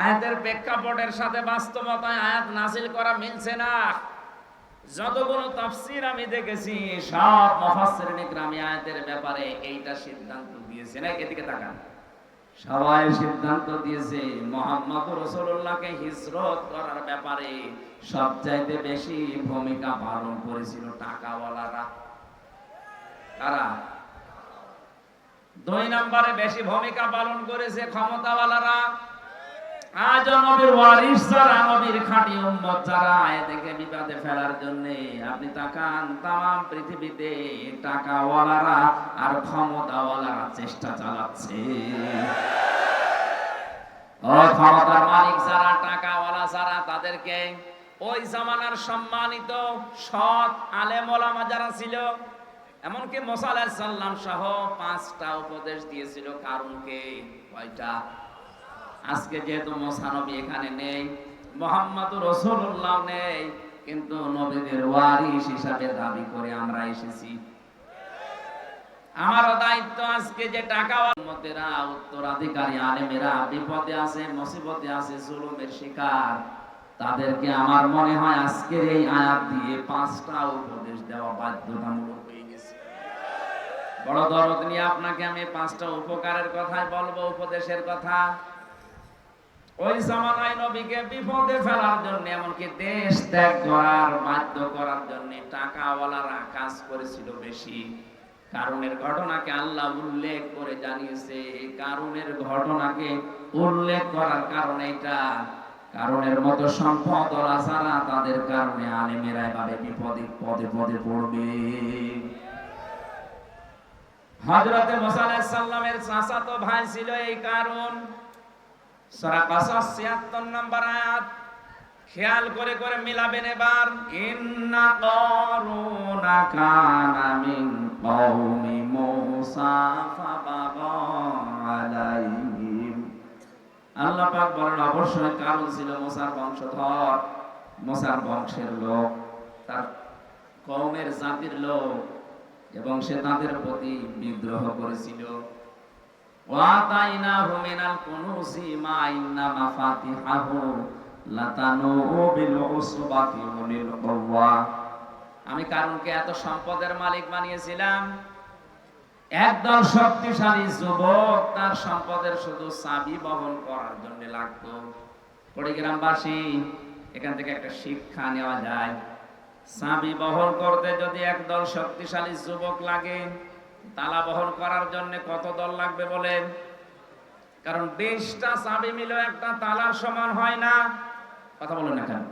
আয়াতের প্রেক্ষাপটের সাথে বাস্তবতায় আয়াত নাযিল করা মিলছে না। যতগুলো তাফসীর আমি দেখেছি সব মুফাসসিরিন ইকরাম আয়াতের ব্যাপারে এইটা সিদ্ধান্ত দিয়েছে। না, এদিকে তাকান, সবাই সিদ্ধান্ত দিয়েছে মুহাম্মদুর রাসূলুল্লাহকে হিজরত করার ব্যাপারে সবচাইতে বেশি ভূমিকা পালন করেছিল টাকাওয়ালারা। কারা? 2 নম্বরে বেশি ভূমিকা পালন করেছে ক্ষমতাওয়ালারা। আজ নবীর ওয়ারিস যারা, নবীর খাঁটি উম্মত যারা, এদেরকে বিপদে ফেলার জন্য আপনি তাকান, তাম পৃথিবীতে টাকাওয়ালারা আর ক্ষমতাওয়ালারা চেষ্টা চালাচ্ছে। ও ক্ষমতার মালিক যারা, টাকাওয়ালা যারা, তাদেরকে ওই জামানার সম্মানিত সৎ আলেম ওলামা যারা ছিল, এমনকি মুসা আলাইহিস সালাম সহ 5টা উপদেশ দিয়েছিল কারুনকে। কয়টা? আজকে যেহেতু মুসা নবী এখানে নেই, মুহাম্মদুর রাসূলুল্লাহ নেই, কিন্তু নবীদের ওয়ারিস হিসাবে দাবি করে আমরা এসেছি। আমারও দায়িত্ব আজকে যে টাকাওয়ালা উম্মতেরা, উত্তরাধিকারী আলেমেরা বিপদে আছে, মুসিবতে আছে, জুলুমের শিকার, তাদেরকে আমার মনে হয় আজকের এই আয়াত দিয়ে 5টা উপদেশ দেওয়া বাধ্যতামূলক হয়ে গেছে। বড় দরদ নিয়ে আপনাকে আমি 5টা উপকারের কথাই বলবো, উপদেশের কথা। ওই জামানায় নবীকে বিপদে ফেলার জন্য, এমনকি দেশ ত্যাগ করার বাধ্য করার জন্য টাকাওয়ালারা কাজ করেছিল বেশি। কারুনের ঘটনাকে আল্লাহ উল্লেখ করে জানিয়েছে। কারুনের ঘটনাকে উল্লেখ করার কারণ এটা, কারুনের মতো সম্পদ যারা, তাদের কারণে আলেমেরা এভাবে বিপদে পদে পদে পড়বে। হযরতে মুসা আলাইহিস সালামের চাচাতো ভাই ছিল এই কারুন। সূরা কাসাস ৭৬ নম্বর আয়াত খেয়াল করে করে মিলাবেন এবার। ইন্না কারুনা কানা মিন কওমি মূসা ফাবাগা আলাইহিম। আল্লাহ পাক বলেন, অবশ্যই কারুন ছিল মুসার বংশধর, মুসার বংশের লোক, তার কওমের জাতির লোক, এবং সে তাদের প্রতি বিদ্রোহ করেছিল। ওয়াতাইনাহু মিনাল কুনুজি মা ইন্না মাফাতিহাহু লাতানু বিল উসবাতি উলিল কুওয়া। আমি কারুনকে এত সম্পদের মালিক বানিয়েছিলাম, একদল শক্তিশালী যুবক তার সম্পদের শুধু চাবি বহন করার জন্য লাগতো। কুড়িগ্রামবাসী, এখান থেকে একটা শিক্ষা নেওয়া যায়। চাবি বহন করতে যদি একদল শক্তিশালী যুবক লাগে, তালা বহন করার জন্য কত দল লাগবে বলেন? কারণ 20টা চাবি মিলে একটা তালার সমান হয় না। কথা বলেন না কেন?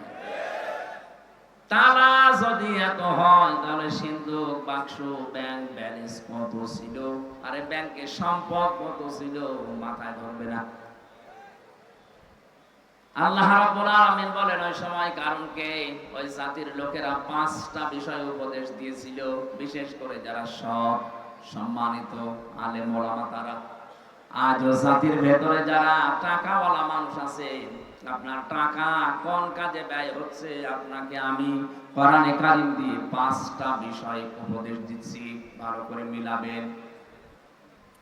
তালা যদি এত হয়, তাহলে সিন্ধুক, বাক্স, ব্যাংক ব্যালেন্স কত ছিল, আরে ব্যাংকের সম্পদ কত ছিল, মাথায় ধরবে না। আল্লাহ রাব্বুল আলামিন বলেন, ওই সময় কারুনকে ওই জাতির লোকেরা 5টা বিষয় উপদেশ দিয়েছিল, বিশেষ করে যারা সৎ সম্মানিত আলেম ওলামা তারা। আজও জাতির ভেতরে যারা টাকাওয়ালা মানুষ আছে, আপনার টাকা কোন কাজে ব্যয় হচ্ছে, আপনাকে আমি কোরআনে কারীম দিয়ে 5টা বিষয় উপদেশ দিচ্ছি, ভালো করে মিলাবেন।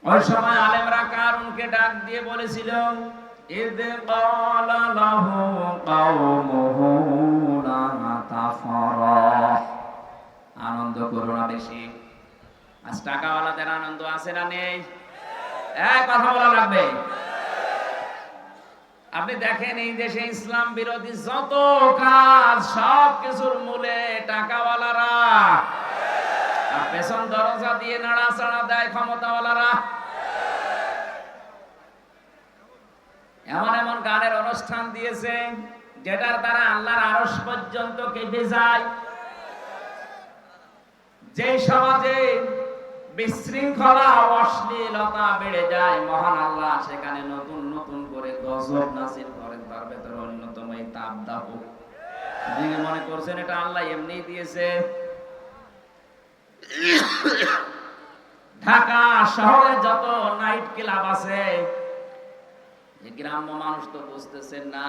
ওই সময় আলেমরা কারুনকে ডাক দিয়ে বলেছিল, ইদ ক্বালা লাহু কওমুহু লা তাফরাহ। আনন্দ করো না বেশি। আজ টাকাওয়ালাদের আনন্দ আছে না নেই? কথা বলা লাগবে। আপনি দেখেন, এই দেশে ইসলাম বিরোধী যত কাজ, সব কিছুর মূলে টাকাওয়ালারা, আর পেছন দরজা দিয়ে নাড়াচাড়া দেয় ক্ষমতাওয়ালারা। এমন এমন গানের অনুষ্ঠান দিয়েছে যেটার দ্বারা আল্লাহর আরশ পর্যন্ত কেঁপে যায়। যে সমাজে বিশৃঙ্খলা, অশ্লীলতা বেড়ে যায়, মহান আল্লাহ সেখানে নতুন নতুন করে গজব নাযিল করেন। তার ভেতরে অন্যতম এই তাবদাহ। যিনি মনে করছেন এটা আল্লাহ এমনি দিয়েছে। ঢাকা শহরে যত নাইট ক্লাব আছে, গ্রাম্য মানুষ তো বুঝতেছেন না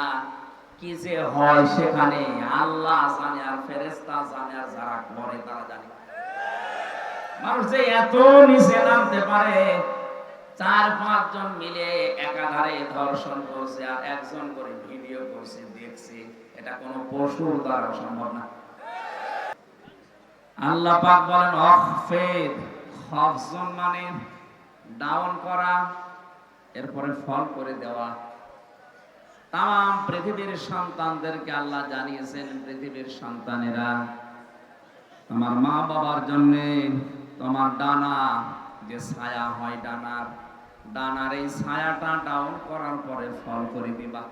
কি যে হয় সেখানে। আল্লাহ জানে, আর ফেরেশতা জানে, আর যারা করে তারা জানে। মানুষ যে এত নিচে নামতে পারে, 4-5 জন মিলে একাধারে ধর্ষণ করছে আর একজন করে ভিডিও করছে, দেখছে। এটা কোনো পশুর দ্বারা সম্ভব না। আল্লাহ পাক বলেন অখফিদ, খফজন মানে ডাউন করা, এরপরে ফল করে দেওয়া। তাম পৃথিবীর সন্তানদেরকে আল্লাহ জানিয়েছেন, পৃথিবীর সন্তানেরা তোমার মা বাবার জন্য তোমার ডানা যে ছায়া হয়, ডানার এই ছায়াটা ডাউন করার পরে ফল করে দিবা।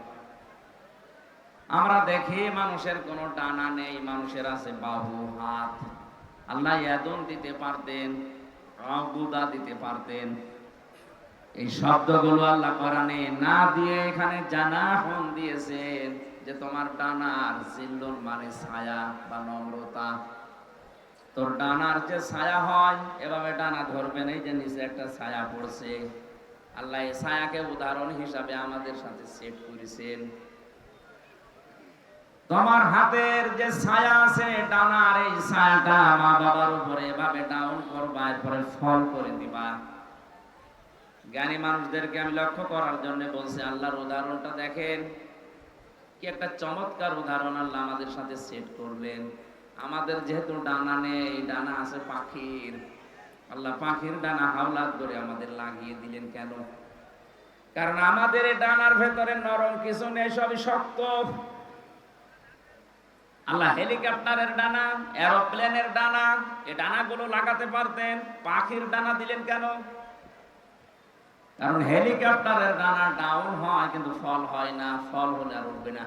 আমরা দেখি মানুষের কোনো ডানা নেই, মানুষের আছে বাহু, হাত। আল্লাহ ইয়াদুন দিতে পারতেন, আগুদা দিতে পারতেন। এই শব্দগুলো আল্লাহ কোরআনে না দিয়ে এখানে জানাহুন দিয়েছেন যে তোমার ডানার জিল্লুন মানে ছায়া বা নম্রতা। তোর ডানার যে ছায়া হয়, এভাবে ডানা ধরবেন, এই যে নিচে একটা ছায়া পড়ছে, আল্লাহ এই ছায়াকে উদাহরণ হিসাবে আমাদের সাথে সেট করেছেন। তোমার হাতের যে ছায়া আছে, ডানার এই ছায়াটা মা বাবার উপরে এভাবে ডাউন করবা, এরপরে ফল করে দিবা। জ্ঞানী মানুষদেরকে আমি লক্ষ্য করার জন্য বলছি, আল্লাহর উদাহরণটা দেখেন, কি একটা চমৎকার উদাহরণ আল্লাহ আমাদের সাথে সেট করলেন। আমাদের যেহেতু ডানা নেই, ডানা আছে পাখির, আল্লাহ পাখির ডানা হাওলাত করে আমাদের লাগিয়ে দিলেন। কেন? কারণ আমাদের এই ডানার ভেতরে নরম কিছু নেই, সবই শক্ত। আল্লাহ হেলিকপ্টারের ডানা, এরোপ্লেনের ডানা, এই ডানাগুলো লাগাতে পারতেন, পাখির ডানা দিলেন কেন? কারণ হেলিকপ্টারের ডানা ডাউন হয় কিন্তু ফল হয় না, ফল হলে আর উঠবে না।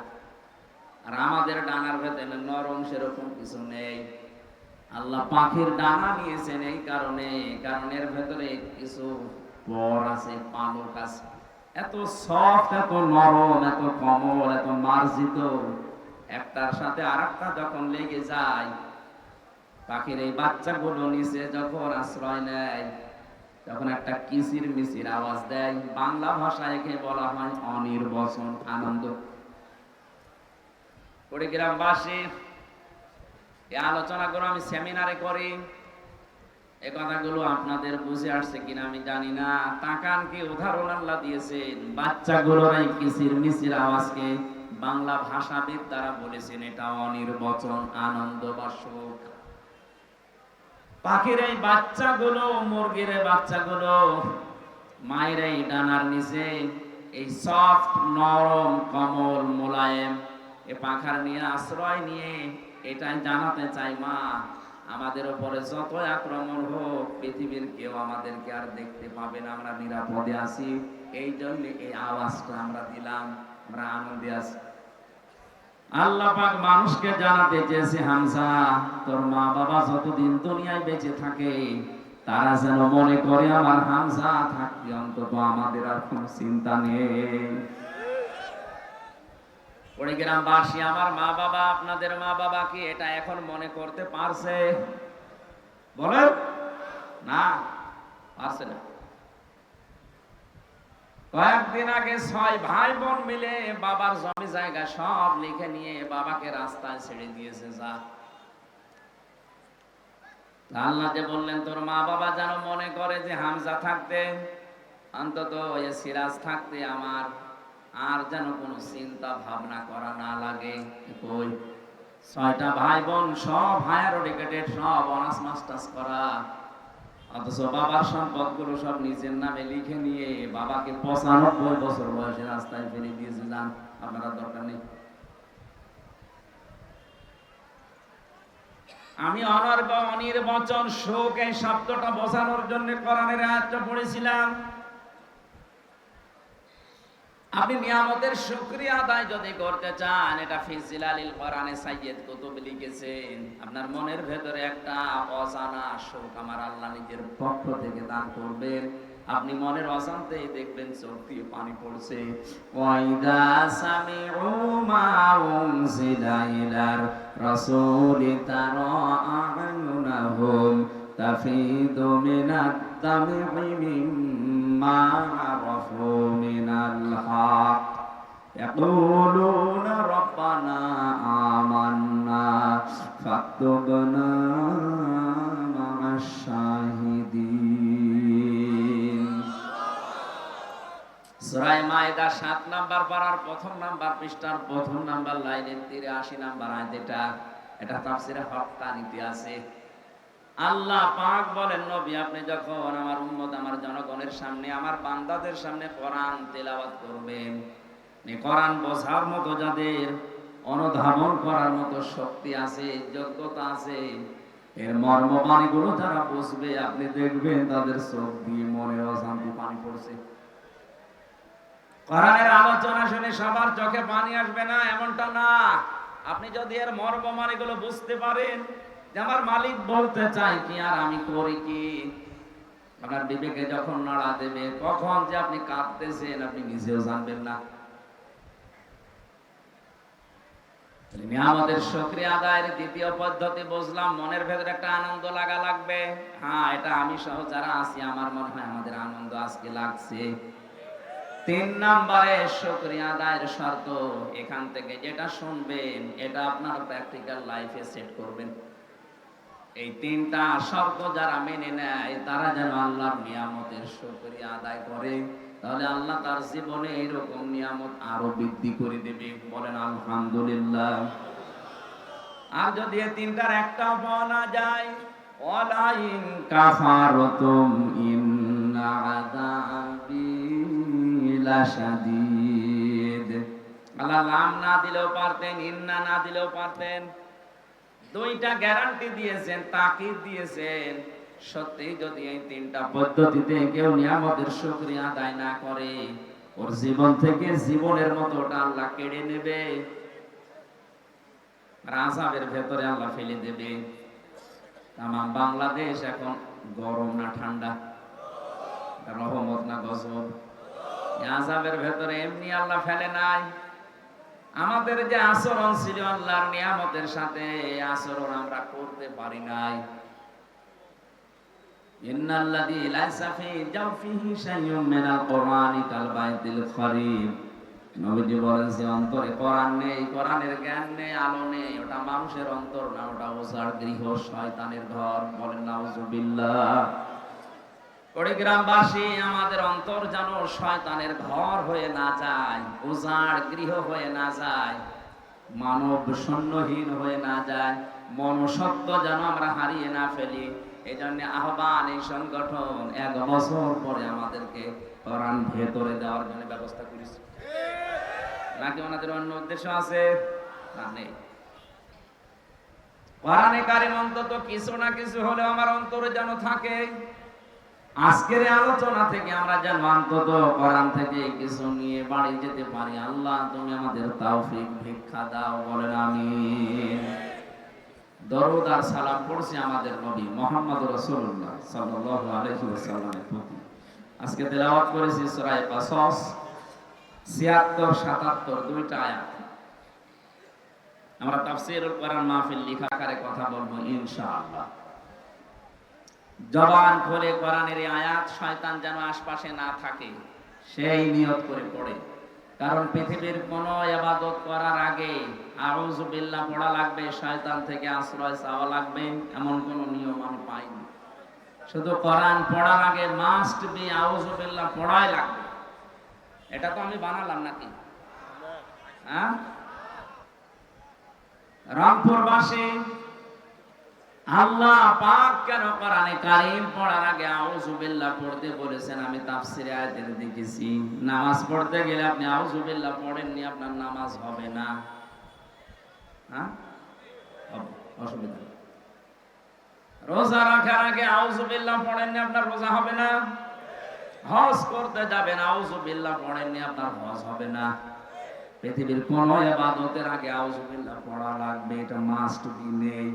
আর আমাদের ডানার ভেতরে নরম সেরকম কিছু নেই। আল্লাহ পাখির ডানা নিয়েছেন এই কারণে, কারণ এর ভেতরে কিছু পর আছে, পালক আছে, এত সফট, এত নরম, এত কোমল, এত মার্জিত, একটার সাথে আরেকটা যখন লেগে যায়, পাখির এই বাচ্চাগুলো নিচে যখন আশ্রয় নেয়, তখন একটা কিচির মিচির আওয়াজ দেয়। বাংলা ভাষায় একে বলা হয় অনির্বচন আনন্দ। কুড়িগ্রামবাসী এই আলোচনাগুলো আমি সেমিনারে করি, এ কথাগুলো আপনাদের বুঝে আসছে কিনা আমি জানি না। তাকান কি উদাহরণ আল্লাহ দিয়েছেন। বাচ্চাগুলোর এই কিচির মিচির আওয়াজকে বাংলা ভাষাবিদ দ্বারা বলেছেন এটা অনির্বচন আনন্দ বা সুখ। পাখির এই বাচ্চাগুলো, মুরগির এই বাচ্চাগুলো মায়ের এই ডানার নিচে এই সফট, নরম, কোমল, মোলায়েম এ পাখার নিয়ে আশ্রয় নিয়ে এটাই জানাতে চাই, মা আমাদের উপরে যত আক্রমণ হোক, পৃথিবীর কেউ আমাদেরকে আর দেখতে পাবে না, আমরা নিরাপদে আছি। এই জন্য এই আওয়াজটা আমরা দিলাম, আমরা আনন্দে আছি। আল্লাহ পাক মানুষকে জানাতে চেয়েছে, হামজা তোর মা বাবা যতদিন দুনিয়ায় বেঁচে থাকে, তারা যেন মনে করে আমার হামজা থাকবে, অন্তত আমাদের আর কোনো চিন্তা নেই। কুড়িগ্রামবাসী, আমার মা বাবা, আপনাদের মা বাবা কি এটা এখন মনে করতে পারছে? বলেন না, পারছে না। কয়েকদিন আগে 6 ভাই বোন মিলে বাবার জমি জায়গা সব লিখে নিয়ে বাবাকে রাস্তায় ছেড়ে দিয়েছে। যা, আল্লাহ যে বললেন তোর মা বাবা যেন মনে করে যে হামজা থাকতে, অন্তত ওই সিরাজ থাকতে আমার আর যেন কোনো চিন্তা ভাবনা করা না লাগে। কই 6টা ভাই বোন, সব হায়ার এডুকেটেড, সব অনার্স মাস্টার্স করা, অথচ বাবার সম্পদগুলো সব নিজের নামে লিখে নিয়ে বাবাকে 95 বছর বয়সে রাস্তায় ফেলে দিয়েছে। যান, আপনারা দরকার নেই। আমি অনির্বচন শোক এই শব্দটা বোঝানোর জন্য কোরআনের আয়াতটা পড়েছিলাম। আপনি নিয়ামতের শুকরিয়া আদায় যদি করতে চান, এটা ফি জিলালিল কোরআনে সাইয়্যিদ কুতুব লিখেছেন, আপনার মনের ভেতরে একটা অজানা শোক আমার আল্লাহ নিজের পক্ষ থেকে দান করবেন। আপনি মনের অজান্তেই দেখবেন চোখ দিয়ে পানি পড়ছে। ওয়াইদা সামিউ মা উনজিলা ইলার রাসূলি তারা আ'য়ুনাহুম তাফিদু মিনাদ দাম'i মিম্মা আরাফু মিনাল হক ইয়াকুলুনা রাব্বানা আমান্না ফাকতুবনা মা'আশ শাহিদিন। সূরা মায়েদা 7 নাম্বার পারার প্রথম নাম্বার পৃষ্ঠার প্রথম নাম্বার লাইনের 83 নাম্বার আয়াত। এটা তাফসীরে হক্কানিতে আছে। আল্লাহ পাক বলেন, নবী আপনি যখন আমার উম্মত, আমার জনগণের সামনে, আমার বান্দাদের সামনে কোরআন তেলাওয়াত করবেন, এই কোরআন বোঝার মতো যাদের অনুধাবন করার মতো শক্তি আছে, যোগ্যতা আছে, এর মর্মবাণীগুলো যারা বুঝবে, আপনি দেখবেন তাদের চোখ দিয়ে মনের অশান্তি পানি পড়ছে। কোরআনের আলোচনা শুনে সবার চোখে পানি আসবে না এমনটা না। আপনি যদি এর মর্মবাণীগুলো বুঝতে পারেন, যে আমার মালিক বলতে চাই কি আর আমি করি কি, আপনার বিবেকে যখন নাড়া দেবে, কখন যে আপনি কাঁদতেছেন আপনি নিজেও জানবেন না। নিয়ামতের শুকরিয়া আদায়ের দ্বিতীয় পদ্ধতি বুঝলাম, মনের ভেতরে একটা আনন্দ লাগা লাগবে। হ্যাঁ, এটা আমি সহ যারা আছি আমার মনে হয় আমাদের আনন্দ আজকে লাগছে। 3 নম্বরে শুকরিয়া আদায়ের শর্ত, এখান থেকে যেটা শুনবেন এটা আপনার প্র্যাকটিক্যাল লাইফে সেট করবেন। এই 3টা শর্ত যারা মেনে নেয় তারা যেন আল্লাহর নিয়ামতের শুকরিয়া আদায় করে, তাহলে আল্লাহ তার জীবনে এরকম নিয়ামত আরো বৃদ্ধি করে দেবে। বলেন আলহামদুলিল্লাহ। আর যদি এই 3টার একটাও পাওয়া না যায়, ওয়ালা ইন কাফারতুম ইন্না আযাবি লাশাদীদ। আল্লাহ লাম না দিলেও পারতেন, ইন্না না দিলেও পারতেন, 2টা গ্যারান্টি দিয়েছেন, তাকিদ দিয়েছেন। সত্যি যদি এই 3টা পদ্ধতিতে কেউ নিয়ামতের শুকরিয়া আদায় না করে, ওর জীবন থেকে জীবনের মতো ওটা আল্লাহ কেড়ে নেবে, আযাবের ভেতরে আল্লাহ ফেলে দেবে। তামাম বাংলাদেশ এখন গরম না ঠান্ডা, রহমত না গজব? আযাবের ভেতরে এমনি আল্লাহ ফেলে নাই। আমাদের যে আচরণ ছিল আল্লাহর নিয়ামতের সাথে, আচরণ আমরা করতে পারি নাই। ইন্নাল্লাযী লাইসা ফি জাওফিহি শাইউম মিনাল কুরআনি কাল বাইতিল খরিব। নবীজি বলেন যে অন্তরে কোরআন নেই, কোরআনের জ্ঞান নেই, আলো নেই, ওটা মানুষের অন্তর না, ওটা ওঝার গৃহ, শয়তানের ঘর। বলেন নাউজুবিল্লাহ। গ্রামবাসী, আমাদের অন্তর যেন শয়তানের ঘর হয়ে না যায়, ওঝার গৃহ হয়ে না যায়, মানব শূন্যহীন হয়ে না যায়, মনুষ্যত্ব যেন আমরা হারিয়ে না ফেলি। এই জন্য আহ্বান, এই সংগঠন 1 বছর পরে আমাদেরকে কোরআন ভেতরে দেওয়ার জন্য ব্যবস্থা করেছে। নাকি ওনাদের অন্য উদ্দেশ্য আছে? না, নেই। কোরআনে কারিম অন্তত কিছু না কিছু হলেও আমার অন্তরে যেন থাকে। আজকের আলোচনা থেকে আমরা যেন অন্তত কোরআন থেকে কিছু নিয়ে বাড়ি যেতে পারি। আল্লাহ তুমি আমাদের তৌফিক ভিক্ষা দাও। বলেন আমিন। দরুদ আর সালাম পড়ছি আমাদের নবী মুহাম্মদ রাসূলুল্লাহ সাল্লাল্লাহু আলাইহি ওয়াসাল্লামের প্রতি। আজকে তেলাওয়াত করেছি সূরা কাসাস ৭৬ ৭৭ 2টা আয়াত। আমরা তাফসীরুল কোরআন মাহফিল লেখা আকারে কথা বলবো ইনশাআল্লাহ। জবান খুলে কোরআনের এই আয়াত শয়তান যেন আশপাশে না থাকে সেই নিয়ত করে পড়ে। কারণ পৃথিবীর কোন ইবাদত করার আগে আউযু বিল্লাহ পড়া লাগবে, শয়তান থেকে আশ্রয় চাওয়া লাগবে, এমন কোন নিয়ম আমি পাইনি। শুধু কোরআন পড়ার আগে মাস্ট বি আউযু বিল্লাহ পড়াই লাগবে। এটা তো আমি বানালাম নাকি? হ্যাঁ, রংপুরবাসী, আল্লাহ পাক কেন কোরআনে কারীম পড়ার আগে আউযু বিল্লাহ পড়তে বলেছেন আমি তাফসীরে আয়াতে দেখেছি। নামাজ পড়তে গেলে আপনি আউযু বিল্লাহ পড়েননি, আপনার নামাজ হবে না। হ্যাঁ, অসুবিধা। রোজা রাখার আগে আউযু বিল্লাহ পড়েননি, আপনার রোজা হবে না। হজ করতে যাবেন, আউযু বিল্লাহ পড়েননি, আপনার হজ হবে না। পৃথিবীর কোন ইবাদতের আগে আউযু বিল্লাহ পড়া লাগবে, এটা মাস্ট বি। নেই।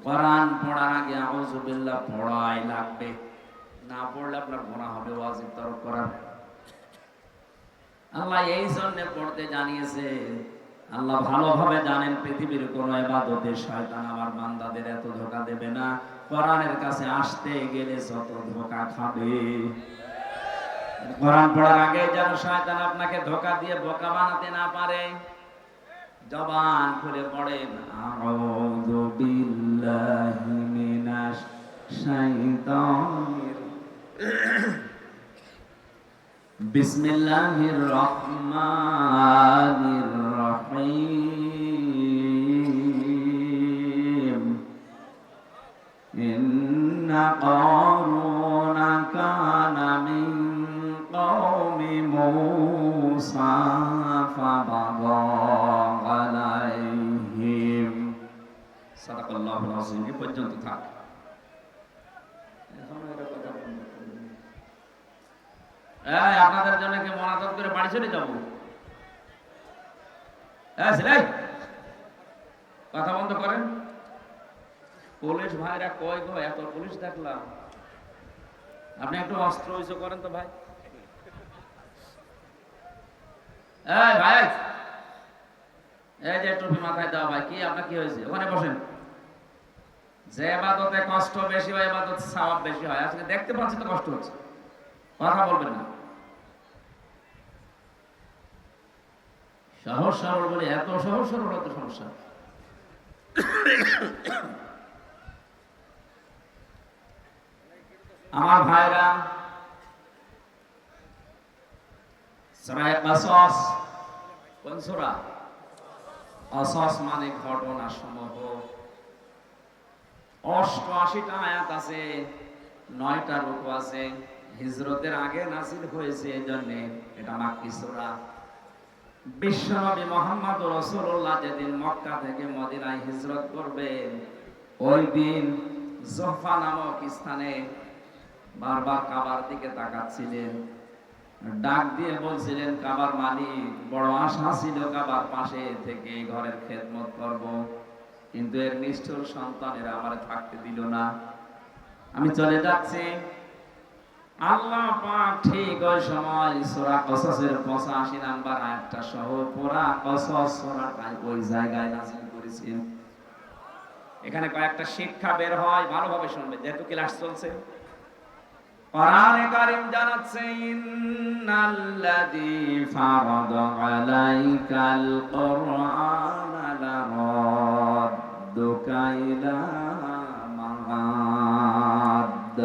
কোরআন পড়ার আগে আউযু বিল্লাহ পড়াই লাগবে, না পড়লে আপনার গুনাহ হবে ওয়াজিব তরক করার। আল্লাহ এই জন্য পড়তে জানিয়েছে। আল্লাহ ভালোভাবে জানেন পৃথিবীর কোন ইবাদতে শয়তান আমার বান্দাদের এত ধোঁকা দেবে না। কোরআনের কাছে আসতে গেলে যত ধোঁকা খাবে, কোরআন পড়ার আগে যেন শয়তান আপনাকে ধোঁকা দিয়ে বোকা বানাতে না পারে। জবান খুলে পড়েন আউযু বিল্লাহি মিনাশ শাইতানির বিসমিল্লাহির রহমানির রহিম ইন্না কারুনা কানা মিন কওমি মূসা ফাবাগা আলাইহিম। সাদাকাল্লাহুল আযীম। এই পর্যন্ত থাক। এখন এর কথা বন্ধ করুন। আপনাদের জন্য কি মোনাজাত করে বাড়ি চলে যাবো? কথা বন্ধ করেন। পুলিশ ভাইরা কয় গো, এত পুলিশ দেখলাম। আপনি একটু অস্ত্র ইস্যু করেন তো ভাই। ভাই এই যে টুপি মাথায় দেওয়া ভাই, কি আপনার কি হয়েছে? ওখানে বসেন। যে ইবাদতে কষ্ট বেশি হয়, ইবাদত সওয়াব বেশি হয়। আজকে দেখতে পাচ্ছি তো কষ্ট হচ্ছে, কথা বলবেন না। সহজ সরল বলে এত সহজ সরল এত সমস্যা। আমার ভাইরা, সূরা কাসাস, কোন সূরা? কাসাস মানে ঘটনা সমূহ। 88টা আয়াত আছে, 9টা রুকু আছে। হিজরতের আগে নাযিল হয়েছে, এজন্য এটা মাক্কি সূরা। বিশ্বনবী মুহাম্মদ রাসূলুল্লাহ যেদিন মক্কা থেকে মদিনায় হিজরত করবেন, ওই দিন জুহফা নামক স্থানে বারবার কাবার দিকে তাকাচ্ছিলেন, ডাক দিয়ে বলছিলেন, কাবার মালিক, বড় আশা ছিল কাবার পাশে থেকে ঘরের খেদমত করব, কিন্তু এর নিষ্ঠুর সন্তানেরা আমারে থাকতে দিল না, আমি চলে যাচ্ছি। আল্লাহ পাক ঠিক ওই সময় সূরা কসসের 85 নাম্বার আয়াতটা সহ পুরা কসস সূরাটাই ওই জায়গায় নাযিল করেছেন। এখানে কয়েকটা শিক্ষা বের হয়, ভালোভাবে শুনবেন যেহেতু ক্লাস চলছে। কোরআনে কারীম জানাচ্ছে, ইন্নাল্লাযী ফারাদা আলাইকাল কুরআনা লারাদ্দুকা ইলা মাআদ।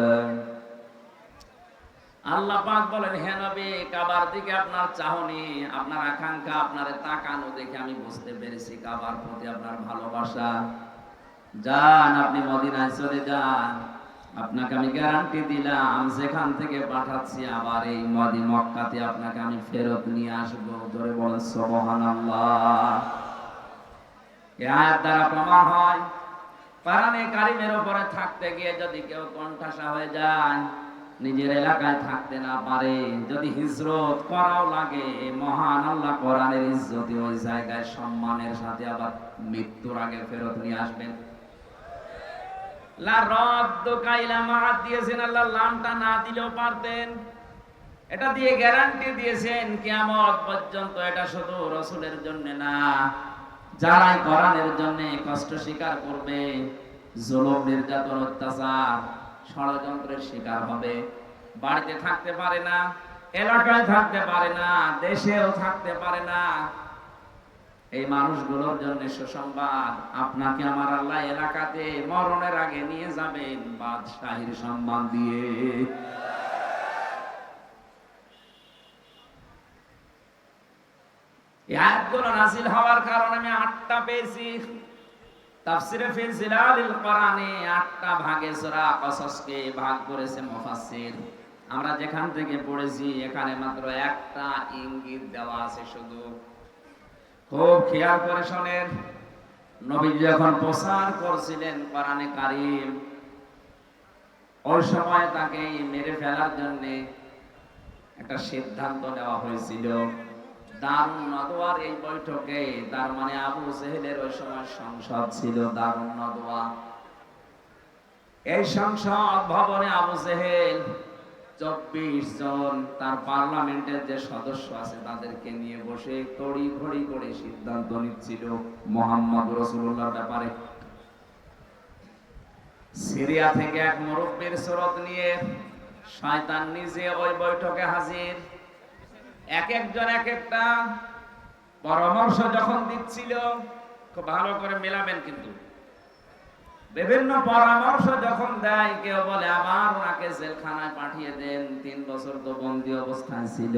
আল্লাহ পাক বলেন, হে নবী, কাবার দিকে আপনার চাহনি, আপনার আকাঙ্ক্ষা, আপনার তাকানো দেখে আমি বুঝতে পেরেছি কাবার প্রতি আপনার ভালোবাসা। যান, আপনি মদিনায় চলে যান। আপনাকে আমি গ্যারান্টি দিলাম, যেখান থেকে পাঠাচ্ছি আবার এই মক্কাতে আপনাকে আমি ফেরত নিয়ে আসবো। জোরে বলেন সুবহানাল্লাহ। এই আয়াত দ্বারা প্রমাণ হয়, কোরআনে কারীমের উপরে থাকতে গিয়ে যদি কেউ কণ্ঠাসা হয়ে যায়, নিজের এলাকায় থাকতে না পারে, যদি হিজরত করাও লাগে, মহান আল্লাহ কোরআনের ইজ্জতে ওই জায়গায় সম্মানের সাথে আবার মৃত্যুর আগে ফেরত নিয়ে আসবেন। লা রাদ্দুকা ইলা মাআদ দিয়েছেন আল্লাহ, লামটা না দিলেও পারতেন। এটা দিয়ে গ্যারান্টি দিয়েছেন কিয়ামত পর্যন্ত। এটা শুধু রাসূলের জন্য না, যারাই কোরআনের জন্য কষ্ট স্বীকার করবে, জুলুম, নির্যাতন, অত্যাচার, ষড়যন্ত্রের শিকার হবে, বাড়িতে থাকতে পারে না, এলাকায় থাকতে পারে না, দেশেও থাকতে পারে না, এই মানুষগুলোর জন্য সুসংবাদ, আপনাকে আমার আল্লাহ এলাকাতে মরণের আগে নিয়ে যাবেন বাদশাহীর সম্মান দিয়ে। এই আয়াতগুলো নাযিল হওয়ার কারণে আমি 8টা পেয়েছি। তাফসিরে ফি জিলালিল কোরআনে 8টা ভাগে সূরা কসসকে ভাগ করেছে মুফাসসির। আমরা যেখান থেকে পড়েছি এখানে মাত্র একটা ইঙ্গিত দেওয়া আছে শুধু। খুব খেয়াল করে শোনেন, নবী যখন প্রচার করছিলেন কোরআনে কারীম, ওই সময় তাকে মেরে ফেলার জন্য একটা সিদ্ধান্ত নেওয়া হয়েছিল। দারুন নদওয়ার এই বৈঠকে, তার মানে আবু জেহেলের ওই সময় সংসদ ছিল দারুন নদওয়া। এই সংসদ ভবনে আবু জেহেল 24 জন তার পার্লামেন্টের যে সদস্য আছে তাদেরকে নিয়ে বসে তড়ি ঘড়ি করে সিদ্ধান্ত নিচ্ছিল মুহাম্মদ রাসূলুল্লাহর ব্যাপারে। সিরিয়া থেকে এক মুরব্বির সুরত নিয়ে শয়তান নিজে ওই বৈঠকে হাজির। এক একজন এক একটা পরামর্শ যখন দিচ্ছিল, খুব ভালো করে মেলাবেন কিন্তু, বিভিন্ন পরামর্শ যখন দেয়, কেউ বলে আবার ওনাকে জেলখানায় পাঠিয়ে দেন, 3 বছর তো বন্দী অবস্থায় ছিল।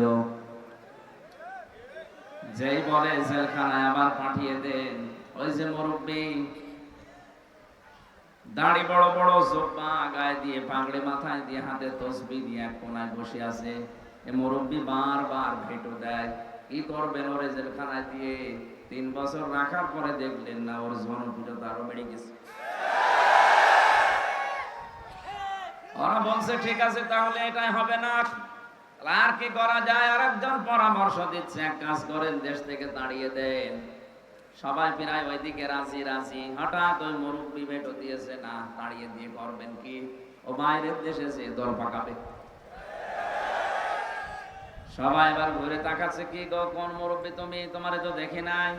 যেই বলে জেলখানায় আবার পাঠিয়ে দেন, ওই যে মুরব্বী, দাড়ি বড় বড়, জোব্বা গায়ে দিয়ে, পাগড়ি মাথায় দিয়ে, হাতে তসবিহ দিয়ে এক কোনায় বসে আছে, এ মুরব্বী বারবার ভেটো দেয়, কি করবেন ওরে জেলখানায় দিয়ে? 3 বছর রাখার পরে দেখলেন না ওর জনপ্রিয়তা আরো বেড়ে গেছে। ওরা বলছে ঠিক আছে, তাহলে এটাই হবে না, আর কি করা যায়? আর একজন পরামর্শ দিচ্ছে, এক কাজ করেন, দেশ থেকে তাড়িয়ে দেন। সবাই প্রায় ওইদিকে রাজি রাজি। হঠাৎ ওই মুরব্বী ভেটো দিয়েছে, না, তাড়িয়ে দিয়ে করবেন কি? ও বাইরের দেশে যে দল পাকাবে। সবাই এবার ঘুরে তাকাচ্ছে, কি গো, কোন মুরব্বী তুমি? তোমারে তো দেখি নাই।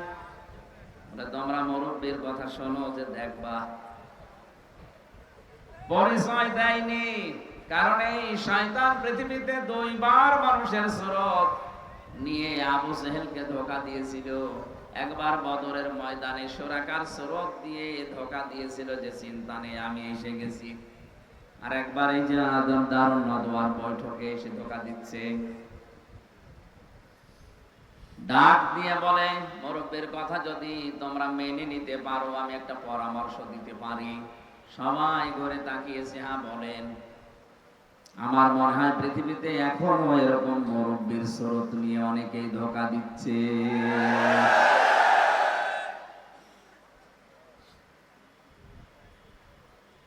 তোমরা মুরব্বীর কথা শোনো, যে দেখবা। পরিচয় দেয়নি, কারণ এই শয়তান পৃথিবীতে 2 বার মানুষের সুরত নিয়ে আবু জেহেলকে ধোঁকা দিয়েছিল। একবার বদরের ময়দানে সুরাকার সুরত দিয়ে ধোঁকা দিয়েছিল, যে চিন্তা নেই আমি এসে গেছি। আর একবার এই যে দারুন নদওয়ার বৈঠকে এসে ধোঁকা দিচ্ছে। ডাক দিয়ে বলে, মুরব্বীর কথা যদি তোমরা মেনে নিতে পারো, আমি একটা পরামর্শ দিতে পারি। সবাই ঘুরে তাকিয়েছে, হ্যাঁ বলেন। আমার মনে হয় পৃথিবীতে এখনো এরকম মুরব্বীর স্রোত নিয়ে অনেকেই ধোঁকা দিচ্ছে।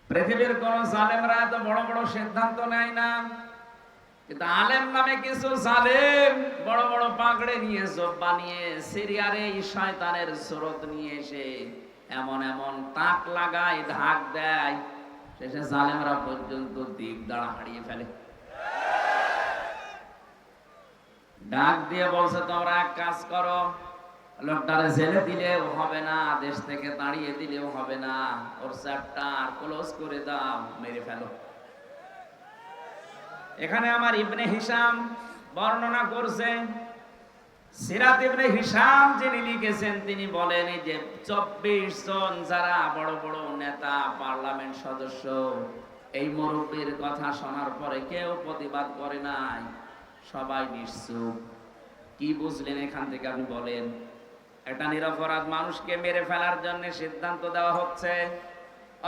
পৃথিবীর কোন জালেমরা এত বড় বড় সিদ্ধান্ত নেয় না, কিন্তু আলেম নামে কিছু জালেম বড় বড় পাগড়ে নিয়ে, জব্বা নিয়ে, সিরিয়ার এই শয়তানের স্রোত নিয়ে এসে এমন এমন তাক লাগায়, ঢাক দেয়, শেষে জালেমরা পর্যন্ত দিক দাঁড়া হারিয়ে ফেলে। ডাক দিয়ে বলছে, তোমরা এক কাজ করো, লোকটারে জেলে দিলেও হবে না, দেশ থেকে তাড়িয়ে দিলেও হবে না, ওর চ্যাপ্টার ক্লোজ করে দাও, মেরে ফেলো। এখানে আমার ইবনে হিশাম বর্ণনা করছেন, সিরাত ইবনে হিশাম যিনি লিখেছেন, তিনি বলেন, এই যে 24 জন যারা বড় বড় নেতা, পার্লামেন্ট সদস্য, এই মুরব্বীর কথা শোনার পরে কেউ প্রতিবাদ করে নাই, সবাই নিশ্চুপ। কি বুঝলেন এখান থেকে আপনি বলেন? একটা নিরপরাধ মানুষকে মেরে ফেলার জন্য সিদ্ধান্ত দেওয়া হচ্ছে,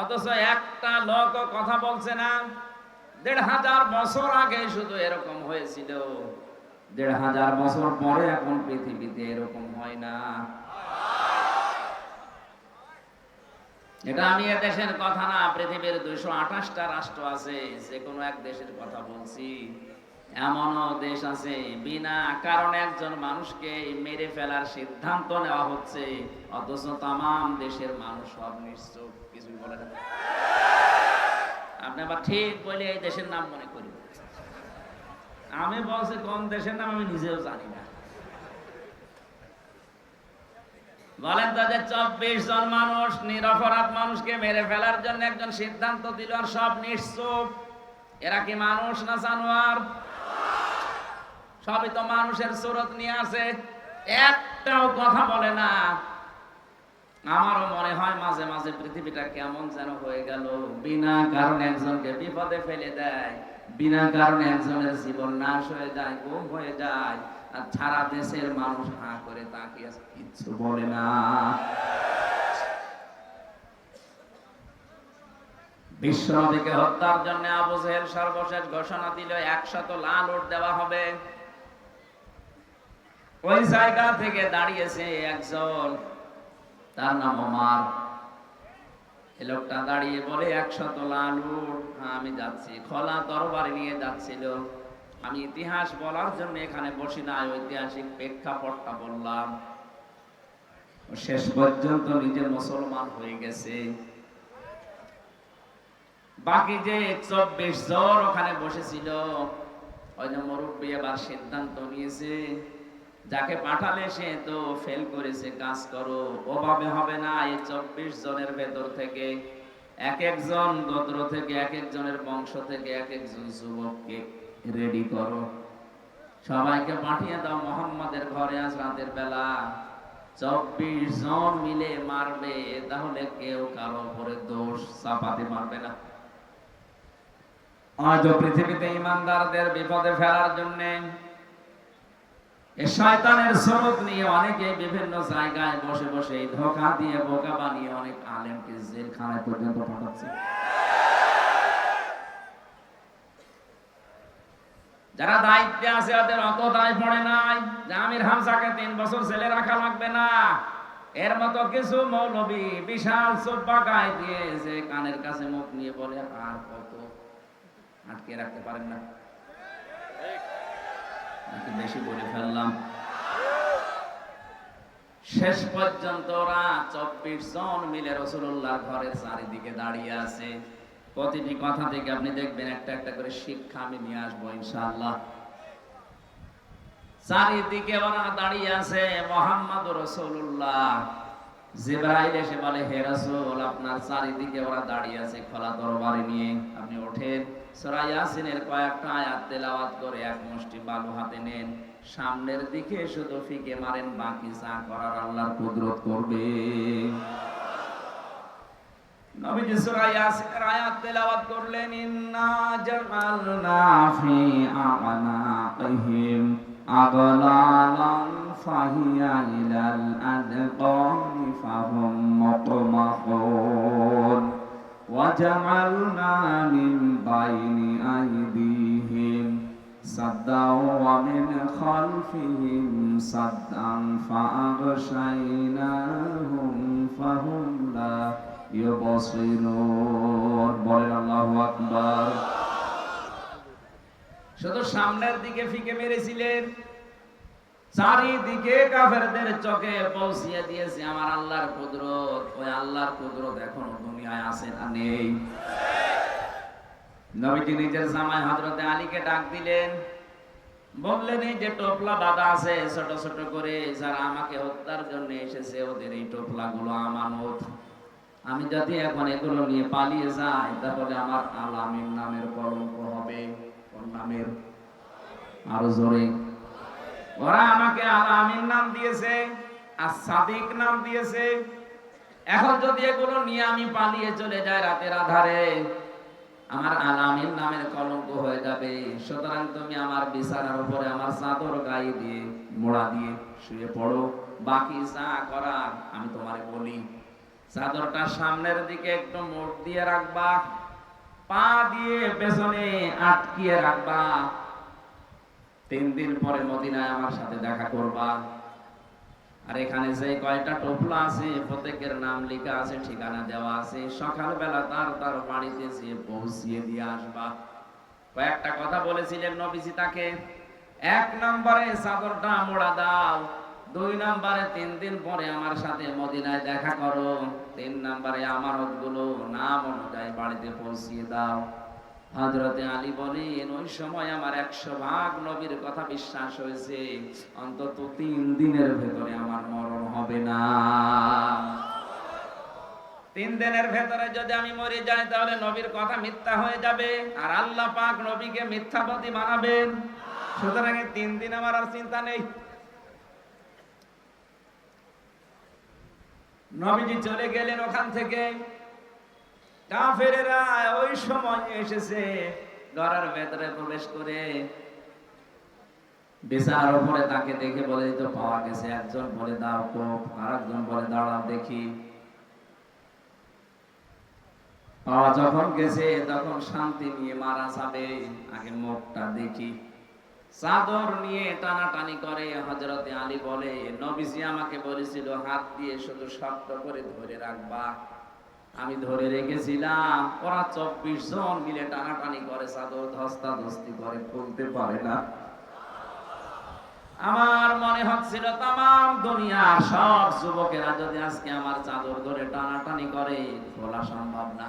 অথচ একটা লোকও কথা বলছে না। 1500 বছর আগে শুধু এরকম হয়েছিল, 1500 বছর পরে এখন পৃথিবীতে এরকম হয় না। এটা আমি দেশের কথা না, পৃথিবীর 228টা রাষ্ট্র আছে, যে কোনো এক দেশের কথা বলছি। এমনও দেশ আছে বিনা কারণে একজন মানুষকে মেরে ফেলার সিদ্ধান্ত নেওয়া হচ্ছে, অথচ তামাম দেশের মানুষ সব নিশ্চুপ, কিছুই বলে না। আপনি আবার ঠিক বলে এই দেশের নাম মনে করি। আমি বলছি কোন দেশের নাম আমি নিজেও জানি না। বলেন তো, যে 24 জন মানুষ নিরপরাধ মানুষকে মেরে ফেলার জন্য একজন সিদ্ধান্ত দিল, আর সব নিশ্চুপ, এরা কি মানুষ না জানোয়ার? সবই তো মানুষের সুরত নিয়ে আছে, একটাও কথা বলে না। আমারও মনে হয় মাঝে মাঝে পৃথিবীটা কেমন যেন হয়ে গেল, বিনা কারণে একজনকে বিপদে ফেলে দেয়, বিনা কারণে একজনের জীবন নাশ হয়ে যায়, গুম হয়ে যায়, আর সারা দেশের মানুষ হাঁ করে তাকিয়ে কিচ্ছু বলে না। বিশ্বনবীকে হত্যার জন্য আবু জেহেল সর্বশেষ ঘোষণা দিল, 100 লাল উট দেওয়া হবে। ওই জায়গা থেকে দাঁড়িয়েছে একজন, তার নাম ওমর। এই লোকটা দাঁড়িয়ে বলে, 100 লাল উট, হ্যাঁ আমি যাচ্ছি। খোলা তরবারি নিয়ে যাচ্ছিল। আমি ইতিহাস বলার জন্য এখানে বসি না, ঐতিহাসিক প্রেক্ষাপটটা বললাম। শেষ পর্যন্ত নিজে মুসলমান হয়ে গেছে। বাকি যে 24 জন ওখানে বসেছিল, ওই যে মুরব্বী এবার সিদ্ধান্ত নিয়েছে, যাকে পাঠালে সে তো ফেল করেছে, কাজ করো, ওভাবে হবে না। এই 24 জনের ভেতর থেকে এক একজন গোত্র থেকে, এক একজনের বংশ থেকে এক একজন যুবককে রেডি করো, সবাইকে পাঠিয়ে দাও মোহাম্মদের ঘরে আজ রাতের বেলা। 24 জন মিলে মারবে, তাহলে কেউ কারো উপরে দোষ চাপাতে পারবে না। আজ পৃথিবীতে ইমানদারদের বিপদে ফেলার জন্য এই শয়তানের স্রোত নিয়ে অনেকে বিভিন্ন জায়গায় বসে বসে ধোঁকা দিয়ে বোকা বানিয়ে অনেক আলেমকে জেলখানায় পর্যন্ত পাঠাচ্ছে। যারা দায়িত্বে আছে ওদের অত দায় পড়ে নাই যে আমির হামজাকে 3 বছর জেলে রাখা লাগবে না। এর মতো কিছু মৌলবী বিশাল সোপা গায়ে দিয়ে যে কানের কাছে মুখ নিয়ে বলে আর কত আটকে রাখতে পারেন না। নাকি বেশি বলে ফেললাম? শেষ পর্যন্ত ওরা 24 জন মিলে রাসূলুল্লাহর ঘরের চারিদিকে দাঁড়িয়ে আছে। প্রতিটি কথা থেকে আপনি দেখবেন একটা একটা করে শিক্ষা আমি নিয়ে আসবো ইনশাআল্লাহ। চারিদিকে ওরা দাঁড়িয়ে আছে, মুহাম্মদুর রাসূলুল্লাহ। জিবরাইল এসে বলে, হে রাসূল, আপনার চারিদিকে ওরা দাঁড়িয়ে আছে খোলা তরবারি নিয়ে, আপনি ওঠেন, সূরা ইয়াসিনের কয়েকটা আয়াত তেলাওয়াত করে এক মুষ্টি বালু হাতে নেন, সামনের দিকে শুধু ফিকে মারেন, বাকি যা করার আল্লাহর কুদরত করবে। নবীজি সূরা ইয়াসিনের আয়াত তেলাওয়াত করলেন, ইন্না জাআলনা ফি আ'নাকিহিম আগলালান ফাহিয়া ইলাল আদকানি ফাহুম মুতমাহুন ওয়া জাআলনা মিন বাইনি আইদিহিম সাদ্দাও ওয়া মিন খালফিহিম সাদ্দান ফাআগশাইনাহুম ফাহুম লা ইউবসিরুন। বলেন আল্লাহু আকবার। শুধু সামনের দিকে ফিকে মেরেছিলেন, চারিদিকে কাফেরদের চোখে পৌঁছিয়ে দিয়েছে আমার আল্লাহর কুদরত। ওই আল্লাহর কুদরত এখন দুনিয়ায় আছে না নেই? নবীজি নিজের জামাই হযরতে আলীকে ডাক দিলেন, বললেন, এই যে টোপলা বাঁধা আছে ছোট ছোট করে, যারা আমাকে হত্যার জন্য এসেছে ওদের এই টোপলাগুলো আমানত। আমি যদি এখন এগুলো নিয়ে পালিয়ে যাই তাহলে আমার আল-আমিন নামের কলঙ্ক হবে। কোন নামের? আরো জোরে। ওরা আমাকে আল-আমিন নাম দিয়েছে, আস-সাদিক নাম দিয়েছে। এখন যদি এগুলো নিয়ে আমি পালিয়ে চলে যাই রাতের আধারে, আমার আল-আমিন নামের কলঙ্ক হয়ে যাবে। সুতরাং তুমি আমার বিছানার উপরে আমার চাদর গায়ে দিয়ে মোড়া দিয়ে শুয়ে পড়ো, বাকি যা করার আমি তোমারে বলি। চাদরটা সামনের দিকে একটু মোড় দিয়ে রাখবা, পা দিয়ে পেছনে আটকিয়ে রাখবা। 3 দিন পরে মদিনায় আমার সাথে দেখা করবা। আর এখানে যে কয়টা টোপলা আছে প্রত্যেকের নাম লেখা আছে, ঠিকানা দেওয়া আছে। সকালবেলা তার বাড়িতে যেয়ে পৌঁছিয়ে দিয়ে আসবা। কয়েকটা কথা বলেছিলেন নবীজি তাকে। 1 নম্বরে চাদরটা মোড়া দাও, 2 নম্বরে 3 দিন পরে আমার সাথে মদিনায় দেখা করো, 3 নম্বরে আমানতগুলো নাম অনুযায়ী বাড়িতে পৌঁছিয়ে দাও। হযরতে আলী বলেন, ওই সময় আমার 100 ভাগ নবীর কথা বিশ্বাস হয়েছে, অন্তত 3 দিনের ভেতরে আমার মরণ হবে না। 3 দিনের ভেতরে যদি আমি মরে যাই তাহলে নবীর কথা মিথ্যা হয়ে যাবে, আর আল্লাহ পাক নবীকে মিথ্যাবাদী বানাবেন। সুতরাং 3 দিন আমার আর চিন্তা নেই। নবীজি চলে গেলেন ওখান থেকে। কাফেরেরা ওই সময় এসেছে, ঘরের ভেতরে প্রবেশ করে বিছানার উপরে তাকে দেখে বলে, তো পাওয়া গেছে। একজন বলে দাও কোপ, আরেকজন বলে দাঁড়াও দেখি। পাওয়া যখন গেছে তখন শান্তি নিয়ে মারা যাবে, আগে মুখটা দেখি। চাদর নিয়ে টানাটানি করে। হযরতে আলী বলে, নবীজি আমাকে বলেছিল হাত দিয়ে শুধু শক্ত করে ধরে রাখবা, আমি ধরে রেখেছিলাম। ওরা 24 জন মিলে টানাটানি করে, চাদর ধস্তাধস্তি করে, খুলতে পারে না। আমার মনে হচ্ছিল তামাম দুনিয়ার সব যুবকেরা যদি আজকে আমার চাদর ধরে টানাটানি করে, খোলা সম্ভব না।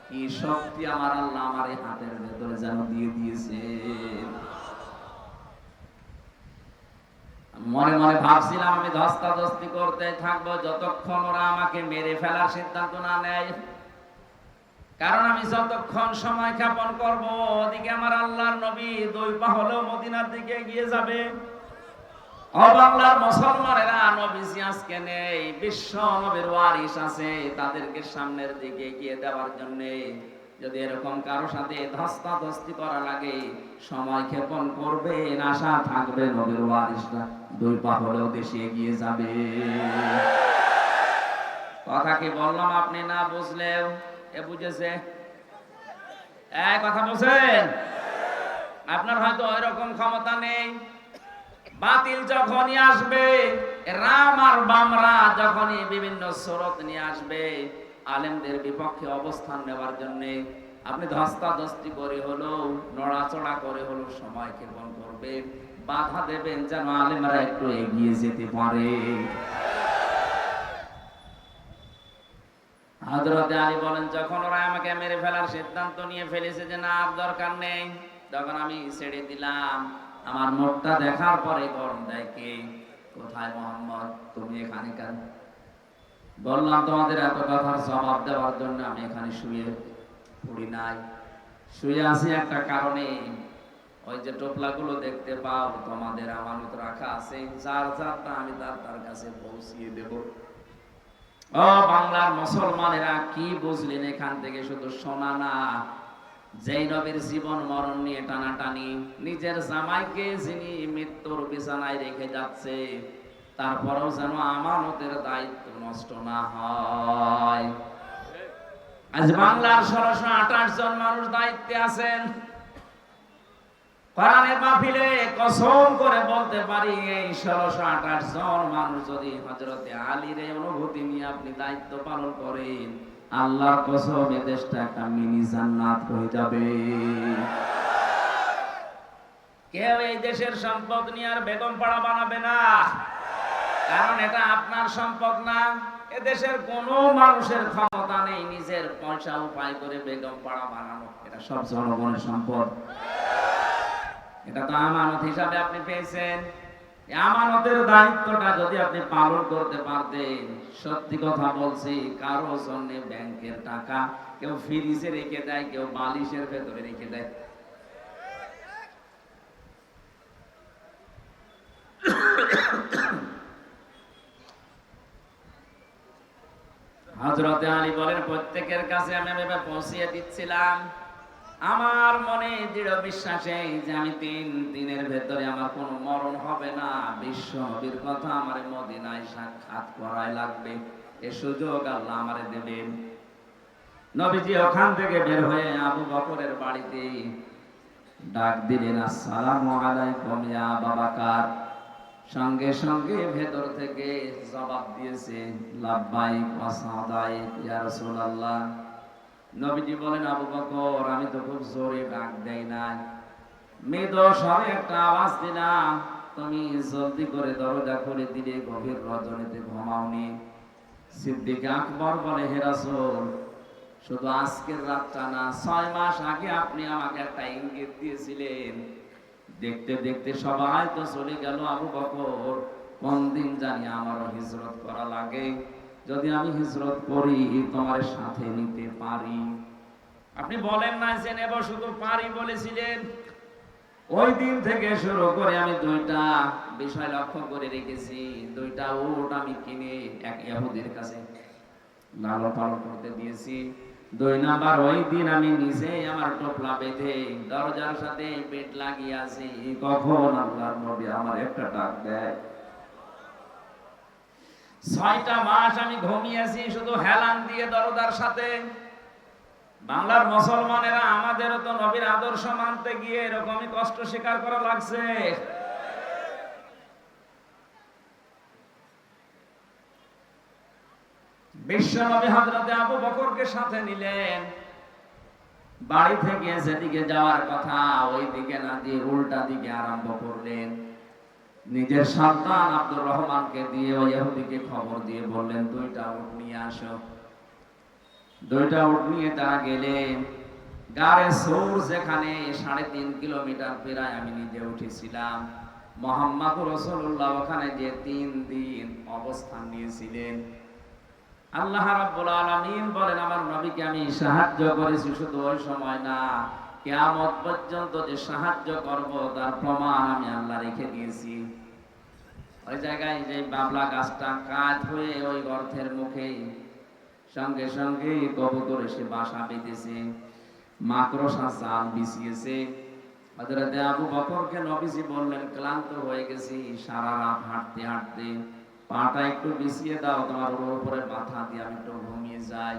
কি শক্তি আমার আল্লাহ আমার এই হাতের ভেতরে যেন দিয়ে দিয়েছে। মনে মনে ভাবছিলাম আমি ধস্তাধস্তি করতে থাকবো যতক্ষণ ওরা আমাকে মেরে ফেলার সিদ্ধান্ত না নেয়। কারণ আমি যতক্ষণ সময় ক্ষেপণ করব, ওদিকে আমার আল্লাহর নবী 2 পা হলেও মদিনার দিকে এগিয়ে যাবে। ও বাংলার মুসলমানেরা, নবীজি আজকে নেই, বিশ্ব নবীর ওয়ারিস আছে, তাদেরকে সামনের দিকে এগিয়ে দেওয়ার জন্য যদি এরকম কারো সাথে ধস্তাধস্তি করা লাগে, সময় ক্ষেপণ করবে, আশা থাকবে নবীর ওয়ারিসরা 2 পা হলেও দেশে এগিয়ে যাবে। কথা কি বললাম আপনি না বুঝলেও এ বুঝেছে? এই কথা বলছেন? আপনার হয়তো ওই রকম ক্ষমতা নেই। বাতিল যখনই আসবে, রাম আর বামরা যখনই বিভিন্ন সুরত নিয়ে আসবে আলেমদের বিপক্ষে অবস্থান নেওয়ার জন্য, আপনি ধস্তাধস্তি করে হলো, নড়াচড়া করে হলো সময় ক্ষেপণ করবে, বাধা দেবেন যেন আলেমরা একটু এগিয়ে যেতে পারে। হযরতে আলী বলেন, যখন ওরা আমাকে মেরে ফেলার সিদ্ধান্ত নিয়ে ফেলেছে যে না আর দরকার নেই, তখন আমি ছেড়ে দিলাম। আমার মুখটা দেখার পরে গরম দেয় কে? কোথায় মোহাম্মদ? তুমি এখানে কেন? বললাম তোমাদের এত কথার জবাব দেওয়ার জন্য আমি এখানে শুয়ে পড়ি নাই, শুয়ে আছি একটা কারণে। ওই যে টোপলাগুলো দেখতে পাও, তোমাদের আমানত রাখা আছে, যার যারটা আমি তার কাছে পৌঁছিয়ে দেব। ও বাংলার মুসলমানেরা, কি বুঝলেন এখান থেকে? শুধু শোনা না, যেই নবীর জীবন মরণ নিয়ে টানাটানি, নিজের জামাইকে যিনি মৃত্যুর বিছানায় রেখে যাচ্ছে, তারপরেও যেন আমানতের দায়িত্ব নষ্ট না হয়। আজ বাংলার 1628 জন মানুষ দায়িত্বে আছেন। কোরআনের মাহফিলে কসম করে বলতে পারি, এই 1628 জন মানুষ যদি হযরতে আলীর এই অনুভূতি নিয়ে আপনি দায়িত্ব পালন করেন, আল্লাহর কসম এই দেশটা একটা মিনি জান্নাত হয়ে যাবে। কেউ এই দেশের সম্পদ নিয়ে আর বেগম পাড়া বানাবে না, কারণ এটা আপনার সম্পদ না। এ দেশের কোনো মানুষের ক্ষমতা নেই নিজের পয়সা উপায় করে বেগম পাড়া বানানো। এটা সব জনগণের সম্পদ। এটা তো আমানত হিসাবে আপনি পেয়েছেন। আমানতের দায়িত্বটা যদি আপনি পালন করতে পারতেন, সত্যি কথা বলছি, কারো জন্য ব্যাংকের টাকা কেউ ফ্রিজে রেখে দেয়, কেউ বালিশের ভেতরে রেখে দেয়। হযরতে আলী বলেন, প্রত্যেকের কাছে আমি এভাবে পৌঁছিয়ে দিচ্ছিলাম। আমার মনে দৃঢ় বিশ্বাসে যে আমি 3 দিনের ভেতরে আমার কোনো মরণ হবে না। বিশ্ব নবীর কথা আমার মদিনায় সাক্ষাৎ করাই লাগবে, এ সুযোগ আল্লাহ আমারে দেবেন। নবীজি ওখান থেকে বের হয়ে আবু বকরের বাড়িতে ডাক দিলেন, আসসালামু আলাইকুম ইয়া আবা বকর। সঙ্গে সঙ্গে ভেতর থেকে জবাব দিয়েছে, লাব্বাইক ওয়া সাদাইক ইয়া রাসূলুল্লাহ। নবীজি বলেন, আবু বকর, আমি তো খুব জোরে ডাক দেই না, মৃদু স্বরে একটা আওয়াজ দিলাম, তুমি জলদি করে দরজা খুলে দিলে, গভীর রজনীতে ঘুমাওনি। সিদ্দিক আকবর বলে, হে রাসূল, শুধু আজকের রাতটা না, 6 মাস আগে আপনি আমাকে একটা ইঙ্গিত দিয়েছিলেন। দেখতে দেখতে সবাই তো চলে গেল, আবু বকর, কোন দিন জানি আমারও হিজরত করা লাগে। যদি আমি হিজরত করি, তোমার সাথে নিতে পারি। আপনি বলেন না যে নেব, শুধু পারি বলেছিলেন। ওই দিন থেকে শুরু করে আমি 2টা বিষয় লক্ষ্য করে রেখেছি। 2টা উট আমি কিনে এক ইহুদির কাছে লালন পালন করতে দিয়েছি। 2 নাম্বার, ওই দিন আমি নিজে আমার টোপলা বেঁধে দরজার সাথে পেট লাগিয়ে আছি, কখন আল্লাহর নবী আমার একটা ডাক দেয়। 6টা মাস আমি ঘুমিয়েছি শুধু হেলান দিয়ে দরজার সাথে। বাংলার মুসলমানেরা, আমাদেরও তো নবীর আদর্শ মানতে গিয়ে এরকমই কষ্ট স্বীকার করা লাগছে। বিশ্ব নবী হযরতে আবু বকরকে সাথে নিলেন। বাড়ি থেকে যেদিকে যাওয়ার কথা ওই দিকে না দিয়ে উল্টা দিকে আরম্ভ করলেন। নিজের সন্তান আব্দুর রহমানকে দিয়ে ওই ইহুদিকে খবর দিয়ে বললেন, 2টা উট নিয়ে আসো। 2টা উট নিয়ে তারা গেলেন। গারে সৌর, যেখানে 3.5 কিলোমিটার প্রায় আমি নিজে উঠেছিলাম, মুহাম্মদুর রাসূলুল্লাহ ওখানে যে 3 দিন অবস্থান নিয়েছিলেন। আল্লাহ রাব্বুল আলামিন বলেন, আমার নবীকে আমি সাহায্য করেছি, শুধু ওই সময় না, কিয়ামত পর্যন্ত যে সাহায্য করব তার প্রমাণ আমি আল্লাহ রেখে দিয়েছি। ওই জায়গায় যে বাবলা গাছটা কাঠ হয়ে ওই গর্তের মুখেই সঙ্গে সঙ্গে কবুতর এসে বাসা বেঁধেছে, মাকড়সা জাল বিছিয়েছে। হযরতে আবু বকরকে নবীজি বললেন, ক্লান্ত হয়ে গেছি সারা রাত হাঁটতে হাঁটতে, পাটা একটু বিছিয়ে দাও তোমার উপরে মাথা দিয়ে আমি একটু ঘুমিয়ে যাই।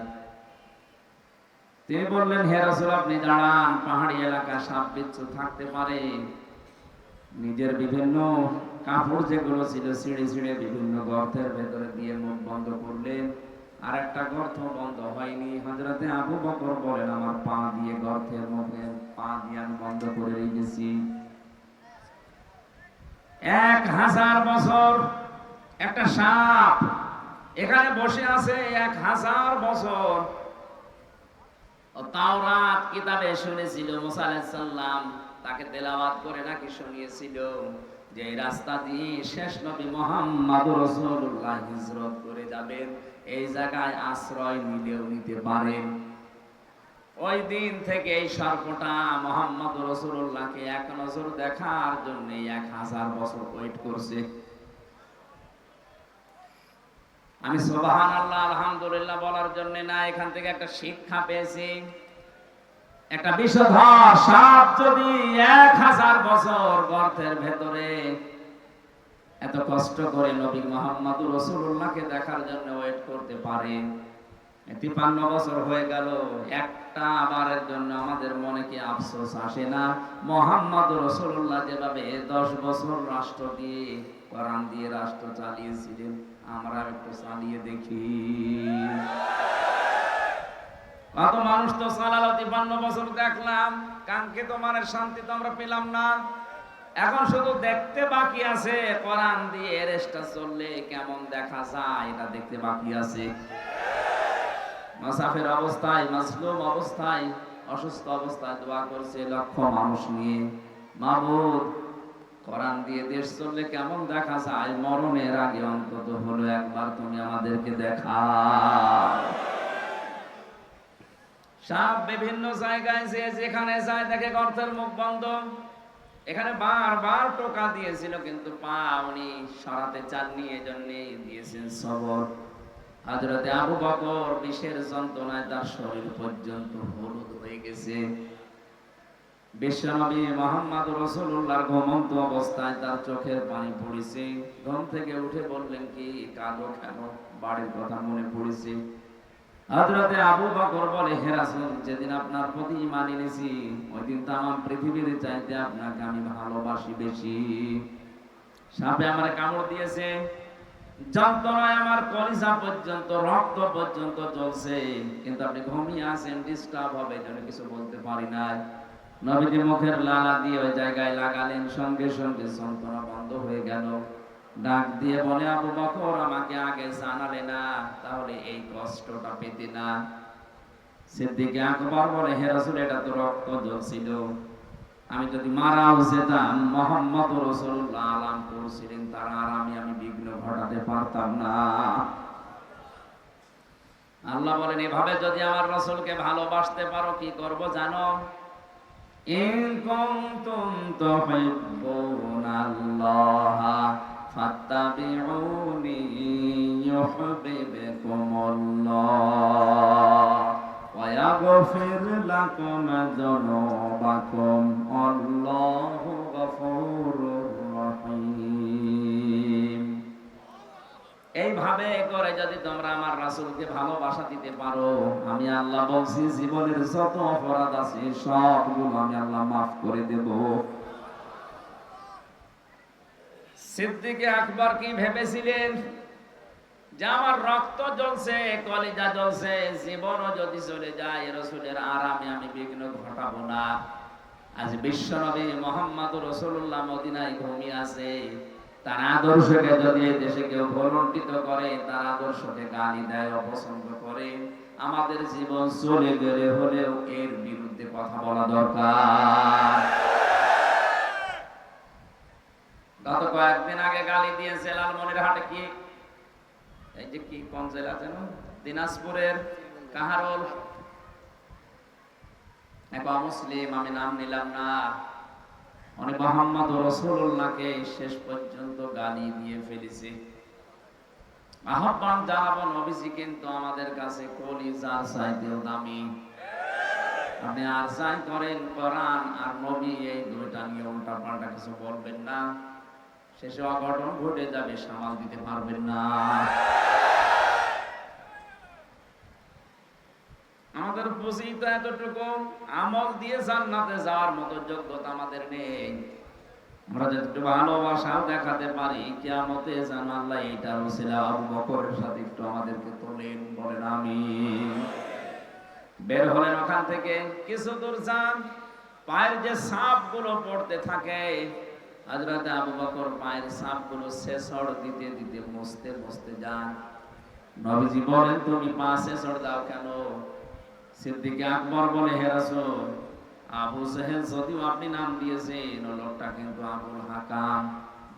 তিনি বললেন, হে রাসূল আপনি দাঁড়ান, পাহাড়ি এলাকা সাপ বিচ্ছু থাকতে পারে। নিজের বিভিন্ন কাপড় যেগুলো ছিল ছিঁড়ে ছিঁড়ে বিভিন্ন গর্তের ভেতরে দিয়ে মুখ বন্ধ করলেন, আর একটা গর্ত বন্ধ হয়নি। হযরতে আবু বকর বলেন, আমার পা দিয়ে গর্তের মুখে পা দিয়ে আমি বন্ধ করে রেখেছি। 1000 বছর একটা সাপ এখানে বসে আছে, 1000 বছর। তাওরাত কিতাবে শুনেছিল মুসা আলাইহিস সালাম তাকে তেলাওয়াত করে নাকি শুনিয়েছিল যে এই রাস্তা দিয়ে শেষ নবী মুহাম্মদুর রাসূলুল্লাহ হিজরত করে যাবেন, এই জায়গায় আশ্রয় নিলেও নিতে পারেন। ওই দিন থেকে এই সর্পটা মুহাম্মদুর রাসূলুল্লাহকে এক নজর দেখার জন্য 1000 বছর ওয়েট করছে। আমি সুবহানাল্লাহ আলহামদুলিল্লাহ বলার জন্য না, এখান থেকে একটা শিক্ষা পেয়েছি। একটা বিষধর সাপ যদি 1000 বছর গর্তের ভেতরে এত কষ্ট করে নবী মুহাম্মদুর রাসূলুল্লাহকে দেখার জন্য ওয়েট করতে পারে, 53 বছর হয়ে গেল, একটা বারের জন্য আমাদের মনে কি আফসোস আসে না? মুহাম্মদুর রাসূলুল্লাহ যেভাবে 10 বছর রাষ্ট্র দিয়ে কোরআন দিয়ে রাষ্ট্র চালিয়েছিলেন, আমরা একটু চালিয়ে দেখি। কত মানুষ তো চালালো, 53 বছর দেখলাম, কাঙ্ক্ষিত মানের শান্তি তো আমরা পেলাম না। এখন শুধু দেখতে বাকি আছে, কোরআন দিয়ে রেস্টা চললে কেমন দেখা যায় এটা দেখতে বাকি আছে। মুসাফির অবস্থায়, মাজলুম অবস্থায়, অসুস্থ অবস্থায় দোয়া করছে লক্ষ মানুষ নিয়ে, মাবুদ কোরআন দিয়ে দেশ চললে কেমন দেখা যায়, মরণের আগে অন্তত হলো একবার তুমি আমাদেরকে দেখাও। সাপ বিভিন্ন জায়গায় যে যেখানে যায় দেখে গর্তের মুখ বন্ধ। এখানে বারবার টোকা দিয়েছিল কিন্তু পা উনি সরাতে চাননি, এজন্য দিয়েছেন সবর। হযরতে আবু বকর বিষের যন্ত্রণায় তার শরীর পর্যন্ত হলুদ হয়ে গেছে। বিশ্বনবী মুহাম্মদুর রাসূলুল্লাহর ঘুমন্ত অবস্থায় তার চোখের পানি পড়েছে। ঘুম থেকে উঠে বললেন, কি কাঁদো কেন? বাড়ির কথা মনে পড়েছে। হযরতে আবু বকর বলে, হে রাসূল, যেদিন আপনার প্রতি ঈমান এনেছি ওই দিন তাম পৃথিবীর চাইতে আপনাকে আমি ভালোবাসি বেশি। সাপে আমার কামড় দিয়েছে, যন্ত্রণায় আমার কলিজা পর্যন্ত রক্ত পর্যন্ত জ্বলছে, কিন্তু আপনি ঘুমিয়ে আছেন, ডিস্টার্ব হবে এজন্য কিছু বলতে পারি না। নবীজি মুখের লালা দিয়ে ওই জায়গায় লাগালেন, সঙ্গে সঙ্গে যন্ত্রণা বন্ধ হয়ে গেল। ডাক দিয়ে বলে, আবু বকর আমাকে আগে জানালে না, তাহলে এই কষ্টটা পেতে না। সিদ্দিক আকবর বলে, হে রাসূল এটা তো রক্ত জ্বলছিল, আমি যদি মারাও যেতাম মুহাম্মদুর রাসূলুল্লাহ আলাম করছিলেন তার আরামে আমি বিঘ্ন ঘটাতে পারতাম না। আল্লাহ বলেন, এভাবে যদি আমার রাসূলকে ভালোবাসতে পারো কি করব জানো? ইন কুনতুম তুহিব্বুনাল্লাহ ফাত্তাবিউনি ইউহিব্বুকুমুল্লাহ ওয়া ইয়াগফির লাকুম যুনুবাকুম আল্লাহু গফুরুর রহিম। এইভাবে করে যদি তোমরা আমার রাসূলকে ভালোবাসা দিতে পারো, আমি আল্লাহ বলছি জীবনের যত অপরাধ আছে সবগুলো আমি আল্লাহ মাফ করে দেব। সিদ্দিক আকবর কি ভেবেছিলেন যে আমার রক্ত জ্বলছে, কলিজা জ্বলছে, জীবনও যদি চলে যায় রাসূলের আরামে আমি বিঘ্ন ঘটাবো না। আজ বিশ্বনবী মুহাম্মদুর রাসূলুল্লাহ মদিনায় ঘুমিয়ে আছে, তার আদর্শকে যদি এই দেশে কেউ ভুলণ্ঠিত করে, তার আদর্শকে গালি দেয়, অপছন্দ করে, আমাদের জীবন চলে গেলে হলেও এর বিরুদ্ধে কথা বলা দরকার। গত কয়েকদিন আগে গালি দিয়েছে লালমনিরহাটে, কি এই যে কি কোন জেলা যেন, দিনাজপুরের কাহারোল এক মুসলিম, আমি নাম নিলাম না, উনি মুহাম্মদ রাসূলুল্লাহকে শেষ পর্যন্ত গালি দিয়ে ফেলেছে। আহ্বান জানাবো, নবীজি কিন্তু আমাদের কাছে কলিজার চাইতেও দামি। আপনি আর যাই করেন, কোরআন আর নবী এই দুইটা নিয়ে উল্টা পাল্টা কিছু বলবেন না, শেষে অঘটন ঘটে যাবে, সামাল দিতে পারবেন না। আমাদের পুঁজি তো এতটুকু, আমল দিয়ে জান্নাতে যাওয়ার মতো যোগ্যতা আমাদের নেই। আমরা যদি ভালোবাসাও দেখাতে পারি, কিয়ামতে যেন আল্লাহ এইটার ওসিলা আবু বকরের সাথে একটু আমাদেরকে তোলেন, বলেন আমিন। বের হলেন ওখান থেকে, কিছু দূর যান, পায়ের যে ছাপগুলো পড়তে থাকে, হযরত আবু বকর পায়ের ছাপগুলো ছেঁচড় দিতে দিতে মুছতে মুছতে যান। নবীজি বলেন, তুমি পা ছেঁচড় দাও কেন? সিদ্দিক আকবর বলে, হে রাসূল, আবু জেহেল যদিও আপনি নাম দিয়েছেন, ও লোকটা কিন্তু আবুল হাকাম,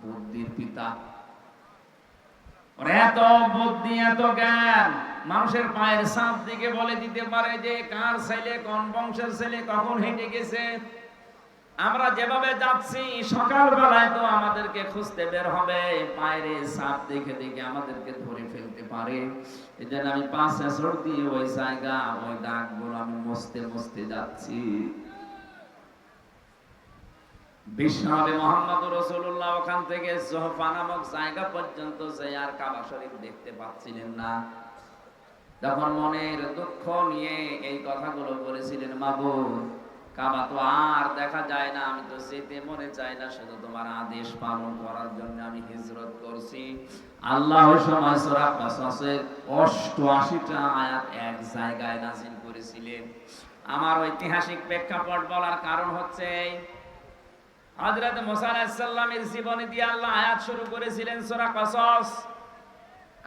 বুদ্ধির পিতা। ওর এত বুদ্ধি, এত জ্ঞান, মানুষের পায়ের ছাপ দিকে বলে দিতে পারে যে কার ছেলে, কোন বংশের ছেলে, কখন হেঁটে গেছে। আমরা যেভাবে যাচ্ছি, সকালবেলায় তো আমাদেরকে খুঁজতে বের হবে, পায়ের ছাপ দেখে দেখে আমাদেরকে ধরে ফেলতে পারে। এজন্য আমি পাঁচ ছেঁচড় দিয়ে ওই জায়গা, ওই দাগগুলো আমি মুছতে মুছতে যাচ্ছি। বিশ্বনবী মুহাম্মদ রাসূলুল্লাহ ওখান থেকে জোহফা নামক জায়গা পর্যন্ত যে আর কাবা শরীফ দেখতে পাচ্ছিলেন না। তখন মনের দুঃখ নিয়ে এই কথাগুলো বলেছিলেন, মাবুদ, কাবা তো আর দেখা যায় না, আমি তো যেতে মনে চাই না, শুধু তোমার আদেশ পালন করার জন্য আমি হিজরত করছি। আল্লাহ ওই সময় সূরা কাসাসের 88টা আয়াত এক জায়গায় নাযিল করেছিলেন। আমার ঐতিহাসিক প্রেক্ষাপট বলার কারণ হচ্ছে, হযরত মুসা আলাইহিস সালামের জীবনী দিয়ে আল্লাহ আয়াত শুরু করেছিলেন সূরা কাসাস,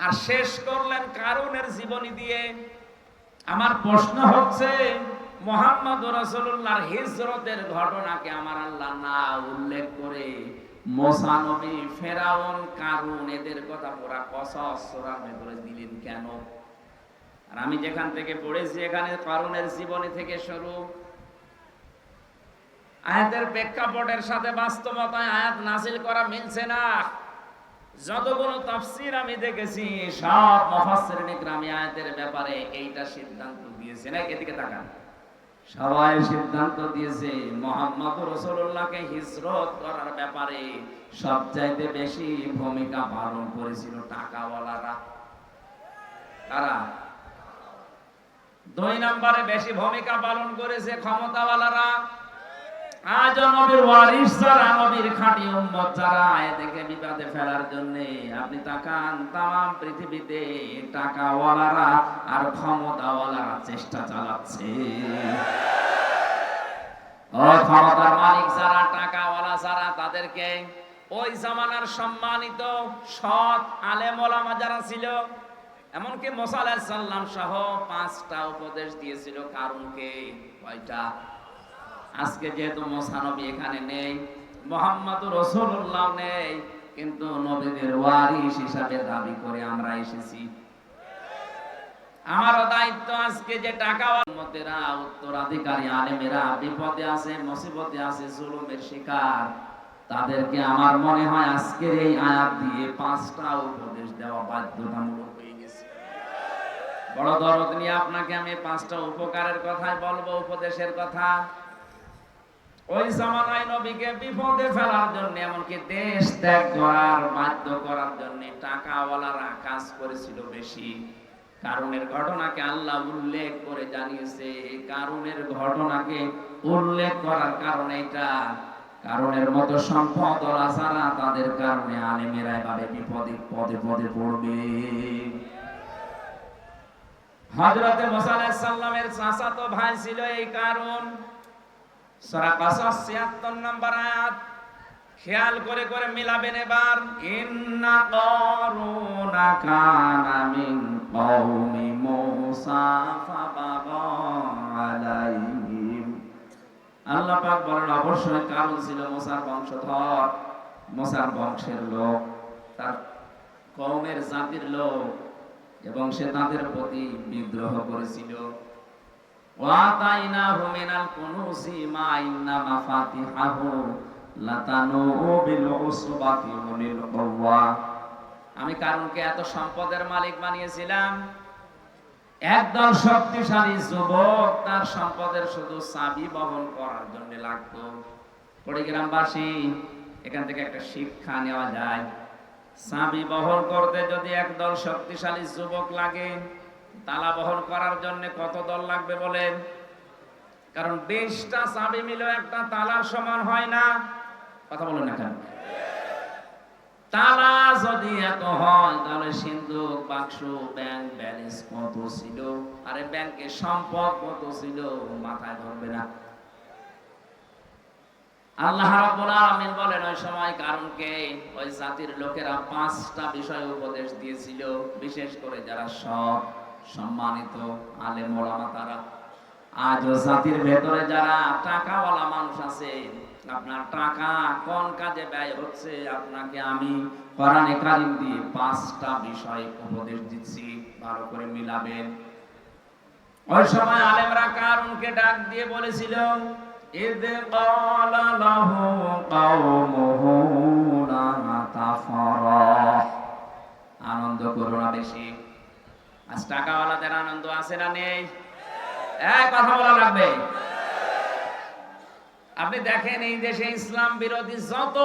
আর শেষ করলেন কারুনের জীবনী দিয়ে। আমার প্রশ্ন হচ্ছে, মুহাম্মদ রাসূলুল্লাহর হিজরতের ঘটনাকে আমার আল্লাহ না উল্লেখ করে মুসা নবী, ফেরাউন, কারুন এদের কথা পুরা কসস সূরার ভিতরে দিলেন কেন? আর আমি যেখান থেকে পড়েছি, এখানে কারুনের জীবনী থেকে শুরু। আয়াতের প্রেক্ষাপটের সাথে বাস্তবতায় আয়াত নাযিল করা মিলছে না। যতগুলো তাফসীর আমি দেখেছি, সব মুফাসসিরিন ইকরাম আয়াতের ব্যাপারে এইটা সিদ্ধান্ত দিয়েছে না, এদিকে তাকান, সবাই সিদ্ধান্ত দিয়েছে মুহাম্মদ রাসূলুল্লাহকে হিজরত করার ব্যাপারে সবচাইতে বেশি ভূমিকা পালন করেছিল টাকাওয়ালারা। কারা? 2 নম্বরে বেশি ভূমিকা পালন করেছে ক্ষমতাওয়ালারা। আজ নবীর ওয়ারিস যারা, নবীর খাঁটি উম্মত যারা, এদেরকে বিপদে ফেলার জন্য আপনি তাকান, তাম পৃথিবীতে টাকাওয়ালারা আর ক্ষমতাওয়ালারা চেষ্টা চালাচ্ছে। ও ক্ষমতার মালিক যারা, টাকাওয়ালা যারা, তাদেরকে ওই জামানার সম্মানিত সৎ আলেম ওলামা যারা ছিল, এমনকি মুসা আলাইহিস সালাম সহ 5টা উপদেশ দিয়েছিল কারুনকে। কয়টা? আজকে যেহেতু মুসা নবী এখানে নেই, মুহাম্মদ রাসূলুল্লাহ নেই, কিন্তু নবীদের ওয়ারিস হিসাবে দাবি করে আমরা এসেছি। আমারও দায়িত্ব আজকে যে টাকাওয়ালা উম্মতেরা, উত্তরাধিকারী আলেমেরা বিপদে আছে, মুসিবতে আছে, জুলুমের শিকার, তাদেরকে আমার মনে হয় আজকের এই আয়াত দিয়ে 5টা উপদেশ দেওয়া বাধ্যতামূলক হয়ে গেছে। বড় দরদ নিয়ে আপনাকে আমি 5টা উপকারের কথাই বলবো, উপদেশের কথা। ওই জামানায় নবীকে বিপদে ফেলার জন্য, এমনকি দেশ ত্যাগ করার বাধ্য করার জন্য টাকাওয়ালারা কাজ করেছিল বেশি। কারুনের ঘটনাকে আল্লাহ উল্লেখ করে জানিয়েছে। কারুনের ঘটনাকে উল্লেখ করার কারণে এটা, কারুনের মতো সম্পদওয়ালা যারা, তাদের কারণে আলেমেরা এভাবে বিপদে পদে পদে পড়বে। হযরত মুসা আলাইহিস সালামের চাচাতো ভাই ছিল এই কারুন। সূরা কাসাস ৭৬ নম্বর আয়াত খেয়াল করে করে মিলাবেন এবার। ইন্না কারুনা কানা মিন কওমি মূসা ফাবাগা আলাইহিম। আল্লাহ পাক বলেন, অবশ্যই কারুন ছিল মুসার বংশধর, মুসার বংশের লোক, তার কওমের জাতির লোক, এবং সে তাদের প্রতি বিদ্রোহ করেছিল। ওয়াতাইনাহু মিনাল কুনুসি মা ইন্না মাফাতিহাহু লাতানু বিল উসবাতি উলিল কুওয়া। আমি কারণকে এত সম্পদের মালিক বানিয়েছিলাম, একদল শক্তিশালী যুবক তার সম্পদের শুধু চাবি বহন করার জন্য লাগতো। কুড়িগ্রামবাসী, এখান থেকে একটা শিক্ষা নেওয়া যায়। চাবি বহন করতে যদি একদল শক্তিশালী যুবক লাগে, তালা বহন করার জন্য কত দল লাগবে বলেন? কারণ 20টা চাবি মিলে একটা তালার সমান হয় না। কথা বলেন না কেন? তালা যদি এত হয়, তাহলে সিন্ধুক, বাক্স, ব্যাংক ব্যালেন্স কত ছিল, আরে ব্যাংকে সম্পদ কত ছিল, মাথায় ধরবে না। আল্লাহ রাব্বুল আলামিন বলেন ওই সময় কারণকে ওই জাতির লোকেরা 5টা বিষয় উপদেশ দিয়েছিল, বিশেষ করে যারা সৎ সম্মানিত আলেম ওলামা তারা। আজ ও জাতির ভেতরে যারা টাকাওয়ালা মানুষ আছে, আপনার টাকা কোন কাজে ব্যয় হচ্ছে আপনাকে আমি কোরআনে কারীম দিয়ে 5টা বিষয় উপদেশ দিচ্ছি, ভালো করে মিলাবেন। ওই সময় আলেমরা কারণকে ডাক দিয়ে বলেছিল, ইদ ক্বালা লাহু কওমুহু লা তাফরাহ। আনন্দ করো না বেশি। আজ টাকাওয়ালাদের আনন্দ আছে না নেই? এক কথা বলা লাগবে। আপনি দেখেন এই দেশে ইসলাম বিরোধী যত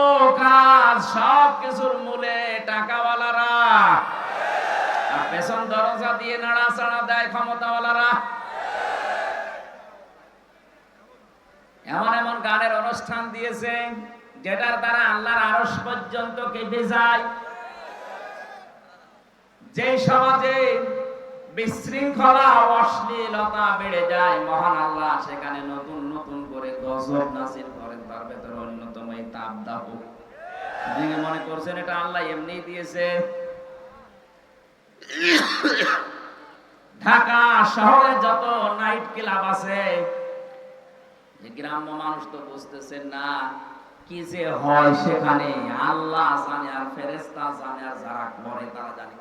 কাজ, সব কিছুর মূলে টাকাওয়ালারা, আর পেছন দরজা দিয়ে নাড়াচাড়া দেয় ক্ষমতাওয়ালারা। এমন এমন গানের অনুষ্ঠান দিয়েছে যেটার দ্বারা আল্লাহর আরশ পর্যন্ত কেঁপে যায়। যে সমাজে বিশৃঙ্খলা, অশ্লীলতা বেড়ে যায়, মহান আল্লাহ সেখানে নতুন নতুন করে গজব নাযিল করেন। তার ভেতরে অন্যতম এই তাবদাহ। আপনি মনে করছেন এটা আল্লাহ এমনি দিয়েছে? ঢাকা শহরে যত নাইট ক্লাব আছে, গ্রাম্য মানুষ তো বুঝতেছেন না কি যে হয় সেখানে। আল্লাহ জানে, আর ফেরেশতা জানে, আর যারা করে তারা জানে।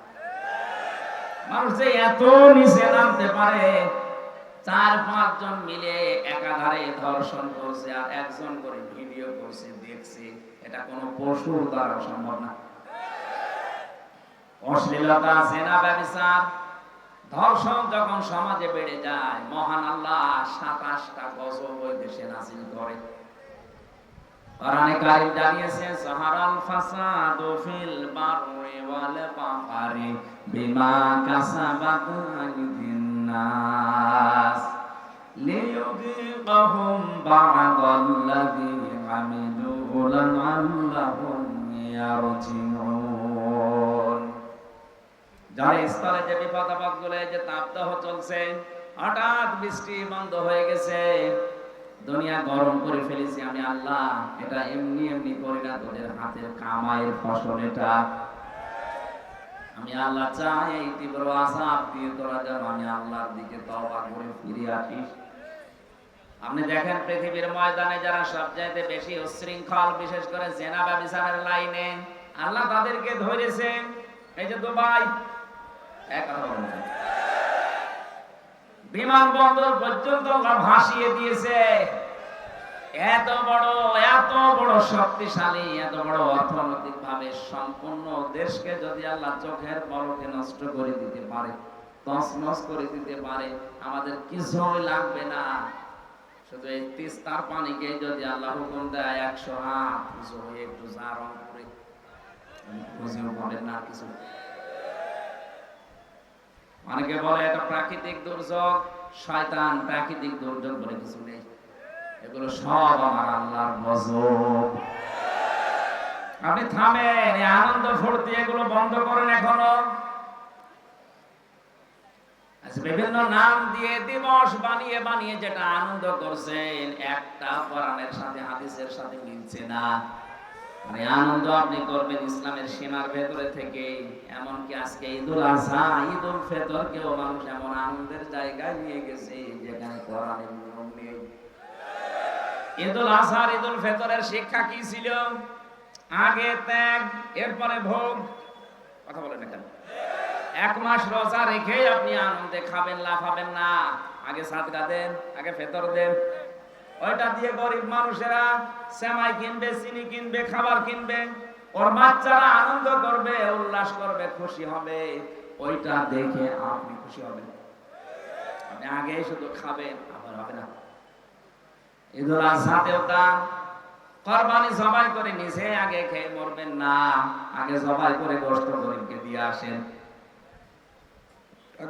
মানুষ যে এত নিচে নামতে পারে, 4-5 জন মিলে একাধারে ধর্ষণ করছে, আর একজন করে ভিডিও করছে, দেখছে। এটা কোনো পশুর দ্বারা সম্ভব না। অশ্লীলতা, জেনা, ব্যভিচার, ধর্ষণ যখন সমাজে বেড়ে যায়, মহান আল্লাহ 27টা গজব ওই দেশে নাযিল করে। কোরআনে কারীম জানিয়েছে, সাহারাল ফাসাদু ফিল বাররি ওয়াল বাহরি বিমা কাসাবাত আইদিন নাস লিয়ুযিকাহুম বা'দাল্লাযী আমিলু লাআল্লাহুম ইয়ারজিউন। যারা স্থলে যে বিপদ আপদগুলো, যে তাপদাহ চলছে, হঠাৎ বৃষ্টি বন্ধ হয়ে গেছে, দুনিয়া গরম করে ফেলেছি, আমি আল্লাহ এটা এমনি এমনি করি না, তোদের হাতের কামাইয়ের ফসল এটা। আমি আল্লাহ চাই এই তীব্র আযাব দিয়ে তোরা যেন আমি আল্লাহর দিকে তওবা করে ফিরে আসিস। আপনি দেখেন পৃথিবীর ময়দানে যারা সবচাইতে বেশি উচ্ছৃঙ্খল, বিশেষ করে জেনা ব্যভিচারের লাইনে, আল্লাহ তাদেরকে ধরেছেন। এই যে দুবাই, বিমানবন্দর পর্যন্ত ভাসিয়ে দিয়েছে। এত বড় শক্তিশালী, এত বড় অর্থনৈতিক ভাবে সম্পূর্ণ দেশকে যদি আল্লাহ চোখের পলকে নষ্ট করে দিতে পারে, তছনছ করে দিতে পারে, আমাদের কিছুই লাগবে না। শুধু এই তিস্তার পানিকে যদি আল্লাহ হুকুম দেয় 100 হাত উঁচু হয়ে একটু জারণ করে, বুঝেও পাবেন না কিছু। অনেকে বলে এটা প্রাকৃতিক দুর্যোগ, শয়তান। প্রাকৃতিক দুর্যোগ বলে কিছু নেই, এগুলো সব আমার আল্লাহর গজব। আপনি থামেন, এই আনন্দ ফুর্তি এগুলো বন্ধ করেন এখনো। বিভিন্ন নাম দিয়ে দিবস বানিয়ে বানিয়ে যেটা আনন্দ করছেন, একটা কোরআনের সাথে হাদিসের সাথে মিলছে না। মানে আনন্দ আপনি করবেন ইসলামের সীমার ভেতরে থেকে। এমনকি আজকে ঈদুল আযহা, ঈদুল ফিতরকেও মানুষ এমন আনন্দের জায়গায় নিয়ে গেছে যেখানে কোরআনের নিয়ম নেই। ঈদুল আযহা, ঈদুল ফিতরের শিক্ষা কি ছিল? আগে ত্যাগ, এরপরে ভোগ। কথা বলেন না কেন? 1 মাস রোজা রেখে আপনি আনন্দে খাবেন, লাফাবেন না। আগে সাদকা দেন, আগে ফিতর দেন। ওইটা দিয়ে গরিব মানুষেরা সেমাই কিনবে, চিনি কিনবে, খাবার কিনবে, ওর বাচ্চারা আনন্দ করবে, উল্লাস করবে, খুশি হবে। ওইটা দেখে আপনি খুশি হবেন। আপনি আগে শুধু খাবেন, আবার হবে না। ঈদুল আজহাতেও তা কুরবানি জবাই করে নিজে আগে খেয়ে মরবেন না, আগে জবাই করে গোশত গরিবকে দিয়ে আসেন।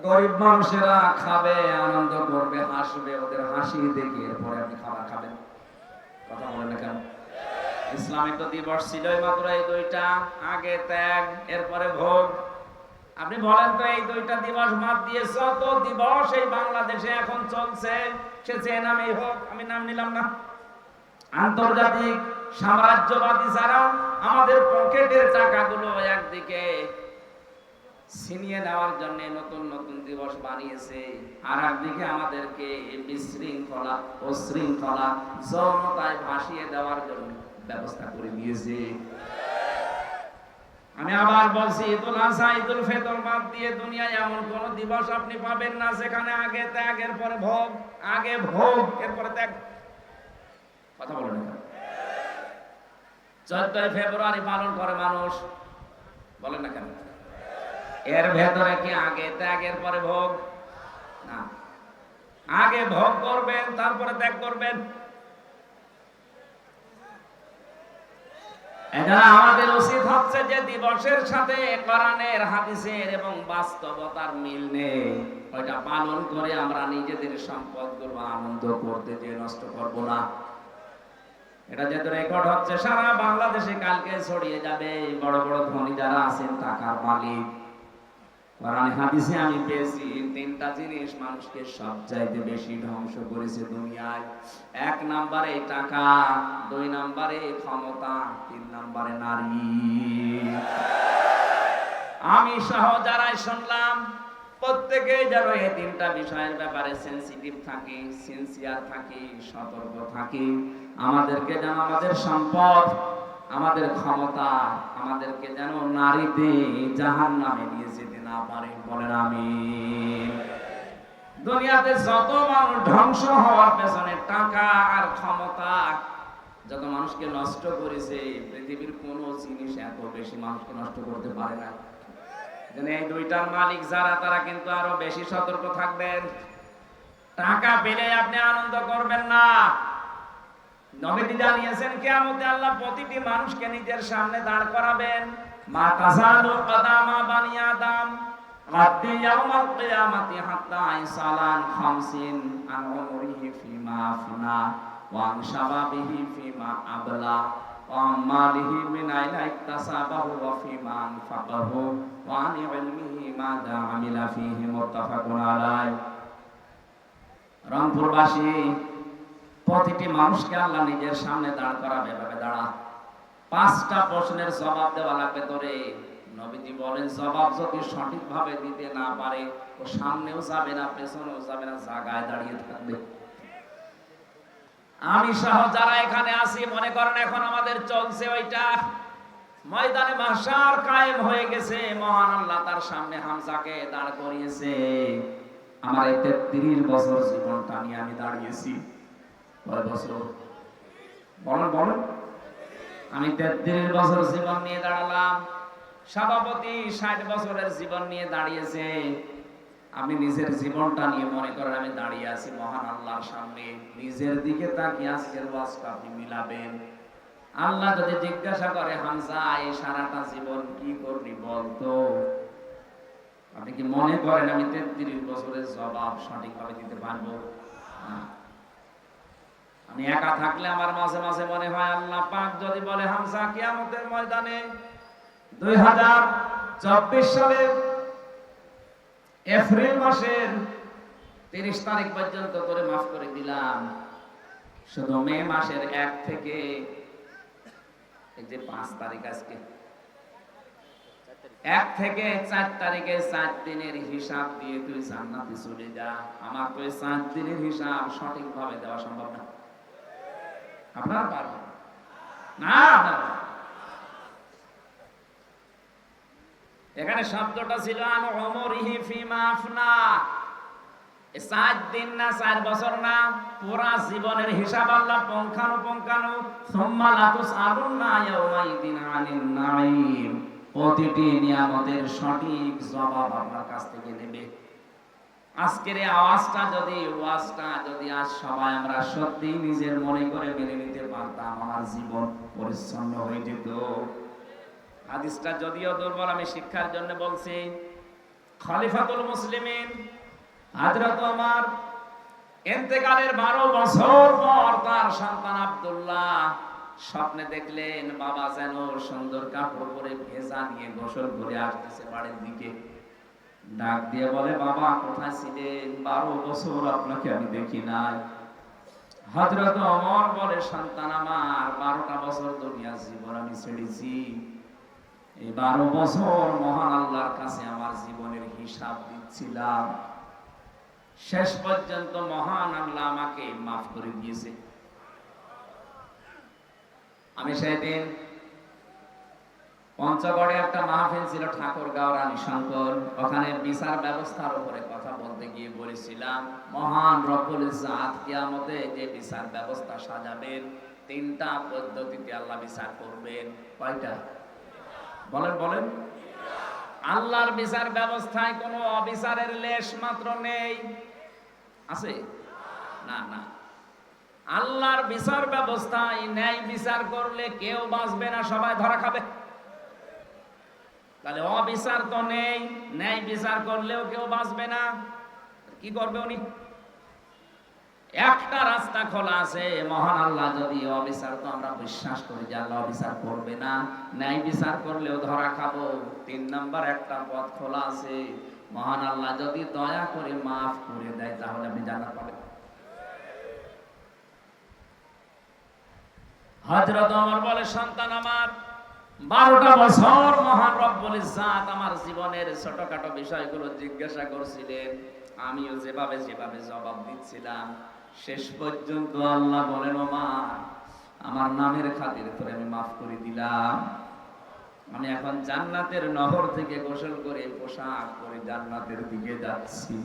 গরিব মানুষেরা খাবে, আনন্দ করবে, হাসবে, ওদের হাসি দেখে এরপরে আপনি খাবার খাবেন। কথা বলেন না কেন? ইসলামে তো দিবস ছিলই মাত্র এই দুইটা, আগে ত্যাগ, এরপরে ভোগ। আপনি বলেন তো এই দুইটা দিবস বাদ দিয়ে যত দিবস এই বাংলাদেশে এখন চলছে, সে যে নামেই হোক, আমি নাম নিলাম না, আন্তর্জাতিক সাম্রাজ্যবাদী যারা আমাদের পকেটের টাকাগুলো একদিকে ছিনিয়ে নেওয়ার জন্য নতুন নতুন দিবস বানিয়েছে, আর একদিকে আমাদেরকে বিশৃঙ্খলা ও শৃঙ্খলা যৌনতায় ভাসিয়ে দেওয়ার জন্য ব্যবস্থা করে দিয়েছে। আমি আবার বলছি, ঈদুল আজহা, ঈদুল ফিতর বাদ দিয়ে দুনিয়ায় এমন কোন দিবস আপনি পাবেন না যেখানে আগে ত্যাগ এরপরে ভোগ, আগে ভোগ এরপরে ত্যাগ। কথা বলেন না? 14 ফেব্রুয়ারি পালন করে মানুষ, বলেন না কেন? এর ভেতরে কি আগে ত্যাগ এরপরে ভোগ? না, আগে ভোগ করবেন, তারপরে ত্যাগ করবেন। এজন্য আমাদের উচিত হচ্ছে যে দিবসের সাথে কোরআনের, হাদিসের এবং বাস্তবতার মিল নেই, ওইটা পালন করে আমরা নিজেদের সম্পদগুলো আনন্দ করতে যে নষ্ট করব না। এটা যেহেতু রেকর্ড হচ্ছে সারা বাংলাদেশে, কালকে ছড়িয়ে যাবে। বড় বড় ধনী যারা আছেন, টাকার মালিক, কোরআন হাদিসে আমি পেয়েছি তিনটা জিনিস মানুষকে সবচাইতে বেশি ধ্বংস করেছে দুনিয়ায়। 1 নম্বরে টাকা, 2 নম্বরে ক্ষমতা, 3 নম্বরে নারী। আমি সহ যারাই শুনলাম প্রত্যেকেই যেন এই তিনটা বিষয়ের ব্যাপারে সেনসিটিভ থাকি, সিনসিয়ার থাকি, সতর্ক থাকি। আমাদেরকে যেন আমাদের সম্পদ, আমাদের ক্ষমতা, আমাদেরকে যেন নারীতে জাহান্নামে নিয়ে যেতে না পারে। বলেন আমিন। দুনিয়াতে যত মানুষ ধ্বংস হওয়ার পেছনে টাকা আর ক্ষমতা যত মানুষকে নষ্ট করেছে, পৃথিবীর কোন জিনিস এত বেশি মানুষকে নষ্ট করতে পারে না। এই দুইটার মালিক যারা, তারা কিন্তু আরো বেশি সতর্ক থাকবেন। টাকা পেলে আপনি আনন্দ করবেন না। নবীজি জানিয়েছেন কিয়ামতে আল্লাহ প্রতিটি মানুষকে নিজের সামনে দাঁড় করাবেন। মা তাসালু কাদামা বানি আদম রাদ্দি ইয়াউমাল কিয়ামাতি হাত্তা ইসালান 50 আন উমরিহি ফিমা আফনা ওয়া আন শাবাবিহি ফিমা আবলা ওয়া মালিহি মিন আইনা ইকতাসাবাহু ওয়া ফিমা আনফাকাহু ওয়া আন ইলমিহি মাযা আমিলা ফিহি মুত্তাফাকুন আলাইহি। রংপুরবাসী প্রতিটি মানুষকে আল্লাহ নিজের সামনে দাঁড় করাবে। এভাবে দাঁড়া, 5টা প্রশ্নের জবাব দেওয়া লাগবে তোরে। নবীজি বলেন, জবাব যদি সঠিকভাবে দিতে না পারে, ও সামনেও যাবে না, পেছনেও যাবে না, জায়গায় দাঁড়িয়ে থাকবে। আমি সহ যারা এখানে আছি, মনে করেন এখন আমাদের চলছে ওইটা, ময়দানে মাহশার কায়েম হয়ে গেছে, মহান আল্লাহ তার সামনে হামজাকে দাঁড় করিয়েছে। আমার এই 33 বছর জীবনটা নিয়ে আমি দাঁড়িয়েছি। কয় বছর? বলেন বলেন। আমি 33 বছর জীবন নিয়ে দাঁড়ালাম। সভাপতি 60 বছরের জীবন নিয়ে দাঁড়িয়েছে। আমি নিজের জীবনটা নিয়ে মনে করেন আমি দাঁড়িয়ে আছি মহান আল্লাহর সামনে। নিজের দিকে তাকিয়ে আজকের ওয়াজটা আপনি মিলাবেন। আল্লাহ যদি জিজ্ঞাসা করে, হামজা এই সারাটা জীবন কি করলি বলতো, আপনি কি মনে করেন আমি 33 বছরের জবাব সঠিকভাবে দিতে পারবো? আমি একা থাকলে আমার মাঝে মাঝে মনে হয়, আল্লাহ পাক যদি বলে হামজা কিয়ামতের ময়দানে 2024 সালের এপ্রিল মাসের 30 তারিখ পর্যন্ত করে মাফ করে দিলাম, শুধু মে মাসের 1 থেকে এই যে 5 তারিখ, আজকে 1 থেকে 4 তারিখে 4 দিনের হিসাব দিয়ে তুই জান্নাতে চলে যা। আমার তো 4 দিনের হিসাব সঠিকভাবে দেওয়া সম্ভব না। আপনারা পারবেন না? এখানে শব্দটা ছিল আন উমরিহি ফিমা আফনা। 4 দিন না 4 বছর না, পুরা জীবনের হিসাব আল্লাহ পুঙ্খানুপুঙ্খানু সুম্মা লাতুসআলুন্না ইয়াওমাইদিন আনিন নাঈম। প্রতিটি নিয়ামতের সঠিক জবাব আপনার কাছ থেকে নেবে। আজকের এই ওয়াজটা যদি আজ সবাই আমরা সত্যি নিজের মনে করে মেনে নিতে পারতাম, আমার জীবন পরিচ্ছন্ন হয়ে যেত। হাদিসটা যদিও দুর্বল, আমি শিক্ষার জন্য বলছি। খলিফাতুল মুসলিমিন হযরত ওমর ইন্তেকালের 12 বছর পর তার সন্তান আব্দুল্লাহ স্বপ্নে দেখলেন বাবা যেন সুন্দর কাপড় পরে ভেজা নিয়ে গোসল করে আসতেছে বাড়ির দিকে। ডাক দিয়ে বলে, বাবা কোথায় ছিলেন? 12 বছর আপনাকে আমি দেখি নাই। হযরত ওমর বলে, সন্তান আমার, 12টা বছর দুনিয়ার জীবন আমি ছেড়েছি। এই 12 বছর মহান আল্লাহর কাছে আমার জীবনের হিসাব দিচ্ছিলাম। শেষ পর্যন্ত মহান আল্লাহ আমাকে মাফ করে দিয়েছে। আমি সেদিন পঞ্চগড়ে একটা মাহফিল ছিল, ঠাকুরগাঁও রানী শঙ্কর, ওখানে বিচার ব্যবস্থার উপরে কথা বলতে গিয়ে বলেছিলাম, মহান রব্বুল ইজ্জত কিয়ামতে যে বিচার ব্যবস্থা সাজাবেন, 3টা পদ্ধতিতে আল্লাহ বিচার করবেন। কয়টা? বলেন। আল্লাহর বিচার ব্যবস্থায় কোনো অবিচারের লেশ মাত্র নেই, আছে? না। আল্লাহর বিচার ব্যবস্থায় ন্যায় বিচার করলে কেউ বাঁচবে না, সবাই ধরা খাবে। তাহলে অবিচার তো নেই, ন্যায় বিচার করলেও কেউ বাঁচবে না। কি করবে উনি? একটা রাস্তা খোলা আছে, মহান আল্লাহ যদি অবিচার, তো আমরা বিশ্বাস করি যে আল্লাহ অবিচার করবে না, ন্যায় বিচার করলেও ধরা খাবো। 3 নাম্বার একটা পথ খোলা আছে, মহান আল্লাহ যদি দয়া করে মাফ করে দেয় তাহলে আপনি জান্নাত পাবেন। হযরত ওমর বলে, সন্তান আমার, 12টা বছর মহান রব্বুল ইজ্জত আমার জীবনের ছোটখাটো বিষয়গুলো জিজ্ঞাসা করছিলেন, আমিও যেভাবে জবাব দিচ্ছিলাম। শেষ পর্যন্ত আল্লাহ বলেন, ওমর, আমার নামের খাতিরে তোরে আমি মাফ করে দিলাম। আমি এখন জান্নাতের নহর থেকে গোসল করে পোশাক পরে জান্নাতের দিকে যাচ্ছি।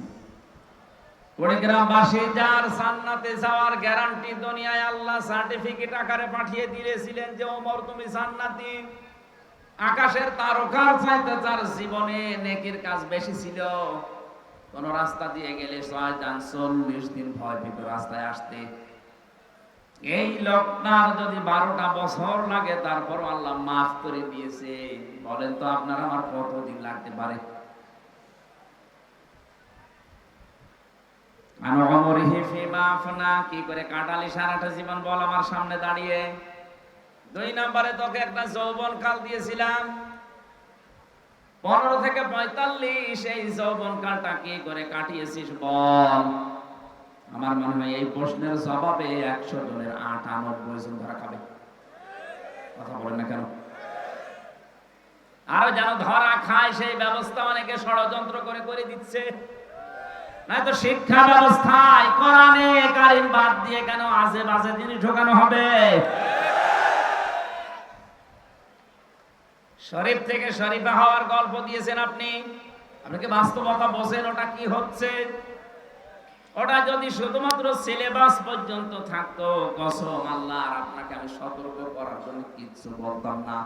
কুড়িগ্রামবাসী যার জান্নাতে যাওয়ার গ্যারান্টি দুনিয়ায় আল্লাহ সার্টিফিকেট আকারে পাঠিয়ে দিয়েছিলেন যে ওমর তুমি জান্নাতি, আকাশের তারকার চাইতে যার জীবনে নেকির কাজ বেশি ছিল, কোন রাস্তা দিয়ে গেলে 40 দিন ভয় পেত রাস্তায় আসতে। এই লোকটার যদি 12টা বছর লাগে তারপর আল্লাহ মাফ করে দিয়েছে। বলেন তো আপনার আমার কতদিন লাগতে পারে? কি করে কাটালি সারাটা জীবন বল আমার সামনে দাঁড়িয়ে। 2 নম্বরে তোকে একটা যৌবন কাল দিয়েছিলাম, 15 থেকে 45, এই যৌবন কালটা কি করে কাটিয়েছিস বল। আমার মনে হয় এই প্রশ্নের জবাবে 100 জনের 98 জন ধরা খাবে। কথা বলেন না কেন? আরো যেন ধরা খায় সেই ব্যবস্থা অনেকে ষড়যন্ত্র করে দিচ্ছে। নয়তো শিক্ষা ব্যবস্থায় কোরআনে কারিম বাদ দিয়ে কেন আজে বাজে জিনিস ঢোকানো হবে? শরীফ থেকে শরীফা হওয়ার গল্প দিয়েছেন আপনি, আপনাকে বাস্তবতা বোঝেন ওটা কি হচ্ছে। ওটা যদি শুধুমাত্র সিলেবাস পর্যন্ত থাকতো, কসম আল্লাহ আপনাকে আমি সতর্ক করার জন্য কিচ্ছু বলতাম না।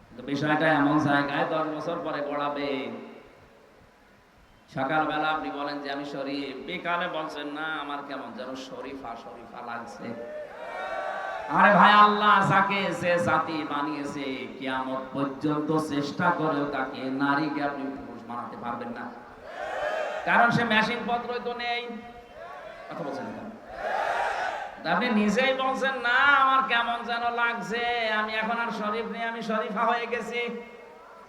কিন্তু বিষয়টা এমন জায়গায় 10 বছর পরে গড়াবে। সকালবেলা আপনি বলেন যে আমি শরীফ, বিকালে বলছেন না আমার কেমন যেন শরীফা লাগছে। আরে ভাই, আল্লাহ যাকে যে জাতি বানিয়েছে কিয়ামত পর্যন্ত চেষ্টা করেও তাকে নারীকে আপনি পুরুষ বানাতে পারবেন না, কারণ সে মেশিন পত্রই তো নেই। কথা বলছেন না? আপনি নিজেই বলছেন না আমার কেমন যেন লাগছে, আমি এখন আর শরীফ নেই, আমি শরীফা হয়ে গেছি।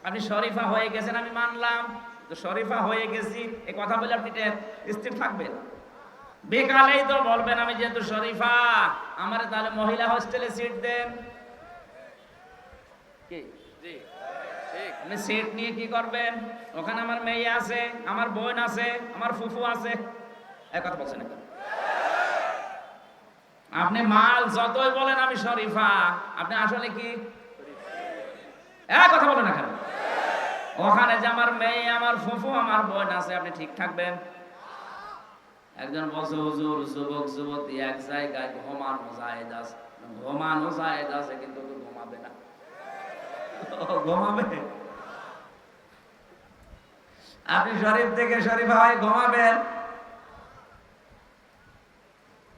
আপনি শরীফা হয়ে গেছেন আমি মানলাম, তো শরীফা হয়ে গেছি এই কথা বলে আপনি স্থির থাকবেন? বিকালেই তো বলবেন আমি যেহেতু শরীফা, আমারে তাহলে মহিলা হোস্টেলে সিট দেন। কি জি ঠিক, আপনি সিট নিয়ে কি করবেন? ওখানে আমার মেয়ে আছে, আমার বোন আছে, আমার ফুফু আছে। এক কথা বলছেন না? আপনি মাল যতই বলেন আমি শরীফা, আপনি আসলে কি এক কথা বলেন না কেন? ওখানে যে আমার মেয়ে, আমার ফুফু, আমার বোন আছে, আপনি ঠিক থাকবেন? একজন বলছে হুজুর যুবক যুবতী এক জায়গায় ঘুমানো জায়েজ আছে, ঘুমানো জায়েজ আছে কিন্তু তো ঘুমাবে না। ঘুমাবে? আপনি শরীফ থেকে শরীফ হয় ঘুমাবেন?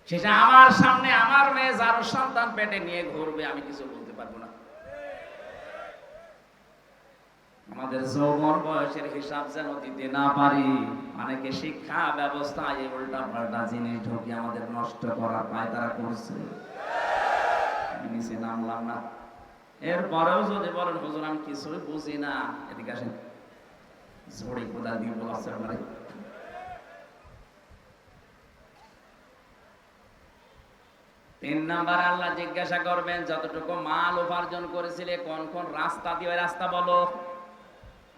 সেটা আমার সামনে আমার মেয়ে যার সন্তান পেটে নিয়ে ঘুরবে, আমি কিছু বলতে পারবো না। আমাদের যৌবন বয়সের হিসাব যেন দিতে না পারি। অনেকে শিক্ষা ব্যবস্থায় উল্টা পাল্টা জিনিস ঢুকে আমাদের নষ্ট করার পায় তারা করছে। নিচে নামলাম না, এরপরেও যদি বলেন হুজুর আমি কিছুই বুঝি না, এদিকে আসেন, ঝড়ি কোদাল দিয়ে বলাচ্ছে আমার। 3 নাম্বার আল্লাহ জিজ্ঞাসা করবেন যতটুকু মাল উপার্জন করেছিলে কোন কোন রাস্তা দিয়ে, ওই রাস্তা বলো।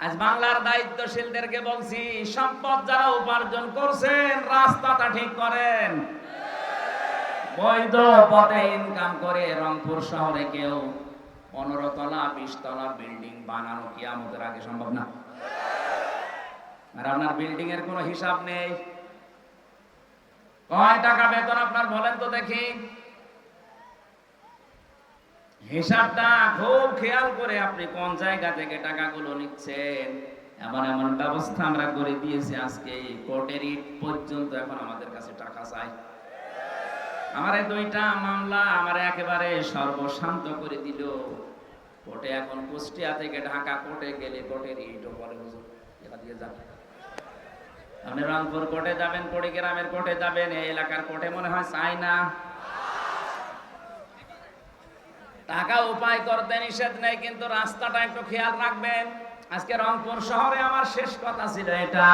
আজ বাংলার দায়িত্বশীলদেরকে বলছি, সম্পদ যারা উপার্জন করছেন রাস্তাটা ঠিক করেন। বৈধ পথে ইনকাম করে রংপুর শহরে কেউ 15 তলা 20 তলা বিল্ডিং বানানো কিয়ামতের আগে সম্ভব না। আর আপনার বিল্ডিং এর কোনো হিসাব নেই। কয় টাকা বেতন আপনার বলেন তো দেখি? হিসাবটা খুব খেয়াল করে আপনি কোন জায়গা থেকে টাকাগুলো নিচ্ছেন। এমন এমন ব্যবস্থা আমরা করে দিয়েছি আজকে কোর্টের ইট পর্যন্ত এখন আমাদের কাছে টাকা চাই। আমার এই 2টা মামলা আমার একেবারে সর্বশান্ত করে দিল। কোর্টে এখন কুষ্টিয়া থেকে ঢাকা কোর্টে গেলে কোর্টের ইটও বলে হুজুর এটা দিয়ে যান। আপনি রংপুর কোর্টে যাবেন, কুড়িগ্রামের কোর্টে যাবেন, এই এলাকার কোর্টে মনে হয় চাই না। টাকা উপায় করতে নিষেধ নেই, কিন্তু রাস্তাটা একটু খেয়াল রাখবেন। আজকে রংপুর শহরে আমার শেষ কথা ছিল এটা,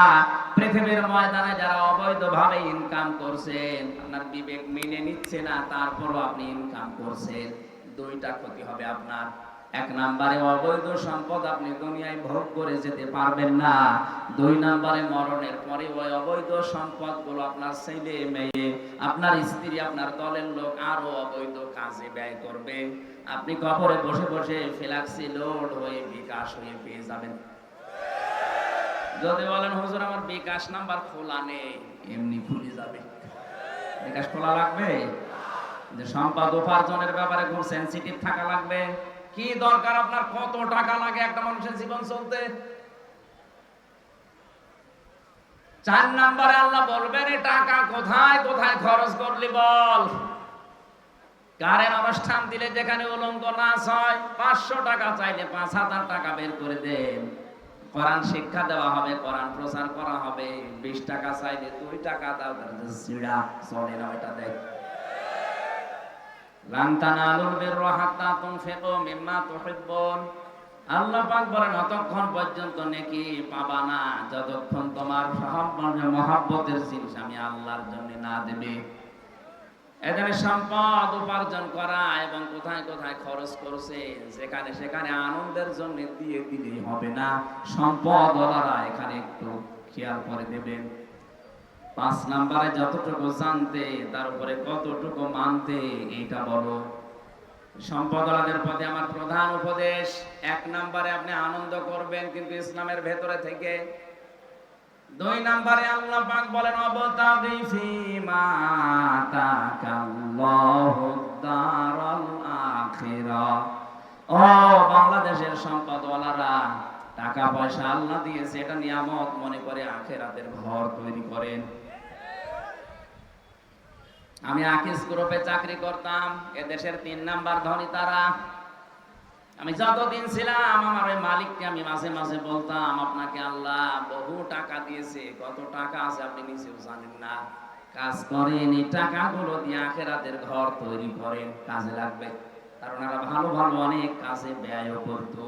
পৃথিবীর ময়দানে যারা অবৈধভাবে ইনকাম করছেন, আপনার বিবেক মেনে নিচ্ছে না, তারপরও আপনি ইনকাম করছেন, 2টা ক্ষতি হবে আপনার। 1 নম্বরে অবৈধ সম্পদ আপনি দুনিয়ায় ভোগ করে যেতে পারবেন না। 2 নম্বরে মরণের পরে ওই অবৈধ সম্পদগুলো আপনার ছেলে মেয়ে, আপনার স্ত্রী, আপনার দলের লোক আরো অবৈধ কাজে ব্যয় করবে। আপনি কবরে বসে বসে ফ্ল্যাক্সি লোড হয়ে বিকাশ হয়ে পেয়ে যাবেন। যদি বলেন হুজুর আমার বিকাশ নাম্বার খোলা নেই, এমনি খুলে যাবে। বিকাশ খোলা লাগবে? যে সম্পদ উপার্জনের ব্যাপারে খুব সেনসিটিভ থাকা লাগবে। কি দরকার আপনার, কত টাকা লাগে একটা মানুষের জীবন চলতে? 4 নম্বরে আল্লাহ বলবেন এই টাকা কোথায় কোথায় খরচ করলি বল। কারের অনুষ্ঠান দিলে যেখানে উলঙ্গ নাচ হয় 500 টাকা চাইলে 5000 টাকা বের করে দেন। কোরআন শিক্ষা দেওয়া হবে, কোরআন প্রচার করা হবে, 20 টাকা চাইলে 2 টাকা দাও, জিড়া চলে না ওইটা দেখ। লান তানালুল বিররা হাত্তা তুনফিকু মিম্মা তুহিব্বুন। আল্লাহ পাক বলেন অতক্ষণ পর্যন্ত নেকি পাবা না যতক্ষণ তোমার মহব্বতের জিনিস আমি আল্লাহর জন্য না দেবে। এখানে সম্পদ উপার্জন করা এবং কোথায় কোথায় খরচ করছে যেখানে সেখানে আনন্দের জন্য দিয়ে দিলেই হবে না। সম্পদ ওলারা এখানে একটু খেয়াল করে দেবেন। 5 নম্বরে যতটুকু জানতে তার উপরে কতটুকু মানতে এইটা বলো। সম্পদওয়ালাদের প্রতি আমার প্রধান উপদেশ, 1 নম্বরে আপনি আনন্দ করবেন কিন্তু ইসলামের ভেতরে থেকে। 2 নম্বরে আল্লাহ পাক বলেন অবতাগি ফিমা আতাকাল্লাহু দারাল আখিরাহ। ও বাংলাদেশের সম্পদওয়ালারা, টাকা পয়সা আল্লাহ দিয়েছে, এটা নিয়ামত মনে করে আখিরাতের ঘর তৈরি করেন। আমি আকিস গ্রুপে চাকরি করতাম, এ দেশের 3 নাম্বার ধনী তারা। আমি যতদিন ছিলাম আমার ওই মালিককে আমি মাঝে মাঝে বলতাম আপনাকে আল্লাহ বহু টাকা দিয়েছে, কত টাকা আছে আপনি নিজেও জানেন না। কাজ করেন, এই টাকাগুলো দিয়ে আখিরাতের ঘর তৈরি করেন, কাজে লাগবে। কারণ ওরা ভালো ভালো অনেক কাজে ব্যয়ও করতো।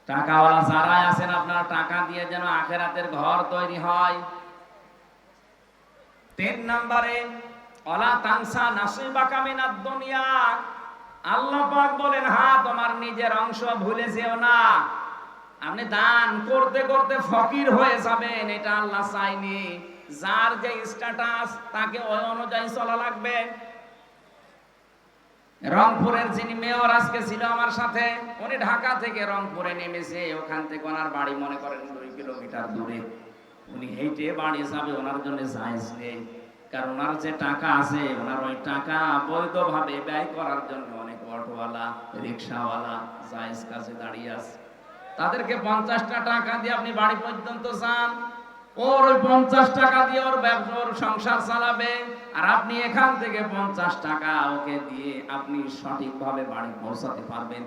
টাকাওয়ালা যারাই আছেন আপনারা টাকা দিয়ে যেন আখিরাতের ঘর তৈরি হয়। 3 নম্বরে ওয়ালা তানসা নাসিবাকা মিনাদ দুনিয়া। আল্লাহ পাক বলেন হ্যাঁ তোমার নিজের অংশ ভুলে যেও না। আপনি দান করতে করতে ফকির হয়ে যাবেন, এটা আল্লাহ চায়নি। যার যে স্ট্যাটাস তাকে ওই অনুযায়ী চলা লাগবে। রংপুরের যিনি মেয়র আজকে ছিল আমার সাথে, উনি ঢাকা থেকে রংপুরে নেমেছে, ওখান থেকে ওনার বাড়ি মনে করেন 2 কিলোমিটার দূরে। উনি হেঁটে বাড়ি যাবে, ওনার জন্য জায়েজ নেই। কারণ ওনার যে টাকা আছে, ওনার ওই টাকা বৈধভাবে ব্যয় করার জন্য অনেক অটোওয়ালা, রিক্সাওয়ালা জায়েজ কাজে দাঁড়িয়ে আছে। তাদেরকে 50টা টাকা দিয়ে আপনি বাড়ি পর্যন্ত যান, ওর ওই 50 টাকা দিয়ে ওর ব্যবসা, ওর সংসার চালাবে, আর আপনি এখান থেকে 50 টাকা ওকে দিয়ে আপনি সঠিকভাবে বাড়ি পৌঁছাতে পারবেন।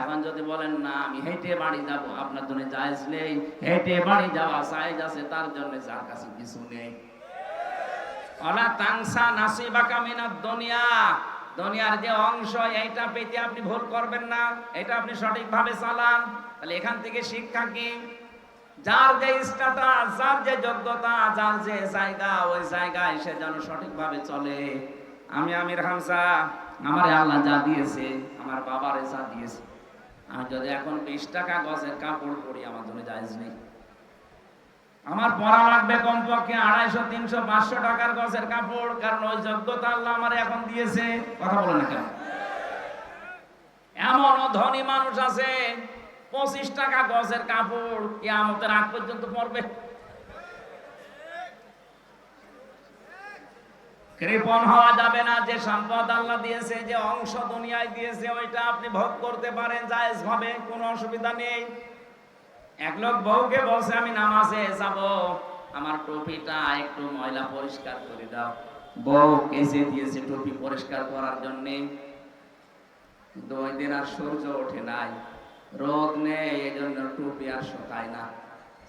এখন যদি বলেন না আমি হেঁটে বাড়ি যাব, আপনার জন্য জায়েজ নেই। হেঁটে বাড়ি যাওয়া জায়েজ আছে তার জন্য যার কাছে কিছু নেই। ওয়ালা তানসা নাসিবাকা মিনাদ দুনিয়া, দুনিয়ার যে অংশ এইটা পেতে আপনি ভুল করবেন না, এটা আপনি সঠিকভাবে চালান। তাহলে এখান থেকে শিক্ষা কি? যার যে স্ট্যাটাস, যার যে যোগ্যতা, যার যে জায়গা, ওই জায়গায় সে যেন সঠিকভাবে চলে। আমি আমির হামজা, আমারে আল্লাহ যা দিয়েছে, আমার বাবারে যা দিয়েছে, আমি যদি এখন 20 টাকা গজের কাপড় পরি আমার জন্য জায়েজ নেই। আমার পরা লাগবে কমপক্ষে 250, 300, 500 টাকার গজের কাপড়, কারণ ওই যোগ্যতা আল্লাহ আমারে এখন দিয়েছে। কথা বলে না কেন? এমনও ধনী মানুষ আছে 25 টাকা গজের কাপড় কিয়ামতের আগ পর্যন্ত পরবে। কৃপণ হওয়া যাবে না। যে সম্পদ আল্লাহ দিয়েছে, যে অংশ দুনিয়ায় দিয়েছে, ওইটা আপনি ভোগ করতে পারেন জায়েজ ভাবে, কোনো অসুবিধা নেই। এক লোক বউকে বলছে আমি নামাজে যাব, আমার টুপিটা একটু ময়লা পরিষ্কার করে দাও। বউ কেচে দিয়েছে টুপি পরিষ্কার করার জন্য, কিন্তু ওই দিন আর সূর্য ওঠে নাই, রোদ নেই, এই জন্য টুপি আর শুকায় না।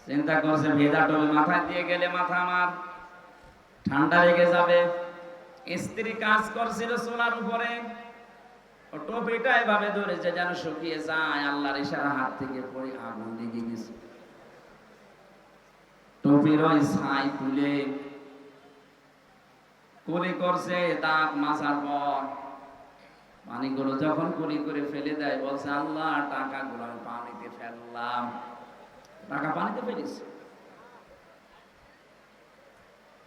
চিন্তা করছে ভেজা টুপি মাথায় দিয়ে গেলে মাথা আমার ঠান্ডা লেগে যাবে। স্ত্রী কাজ করছিল চুলার উপরে, ও টুপিটা এভাবে ধরেছে যেন শুকিয়ে যায়, আল্লাহর ইশারা হাত থেকে পড়ে আগুন লেগে গেছে। টুপির ওই ছাই তুলে কুলি করছে, দাঁত মাজার পর পানিগুলো যখন কুলি করে ফেলে দেয়, বলছে আল্লাহ টাকাগুলো আমি পানিতে ফেললাম। টাকা পানিতে ফেলিস।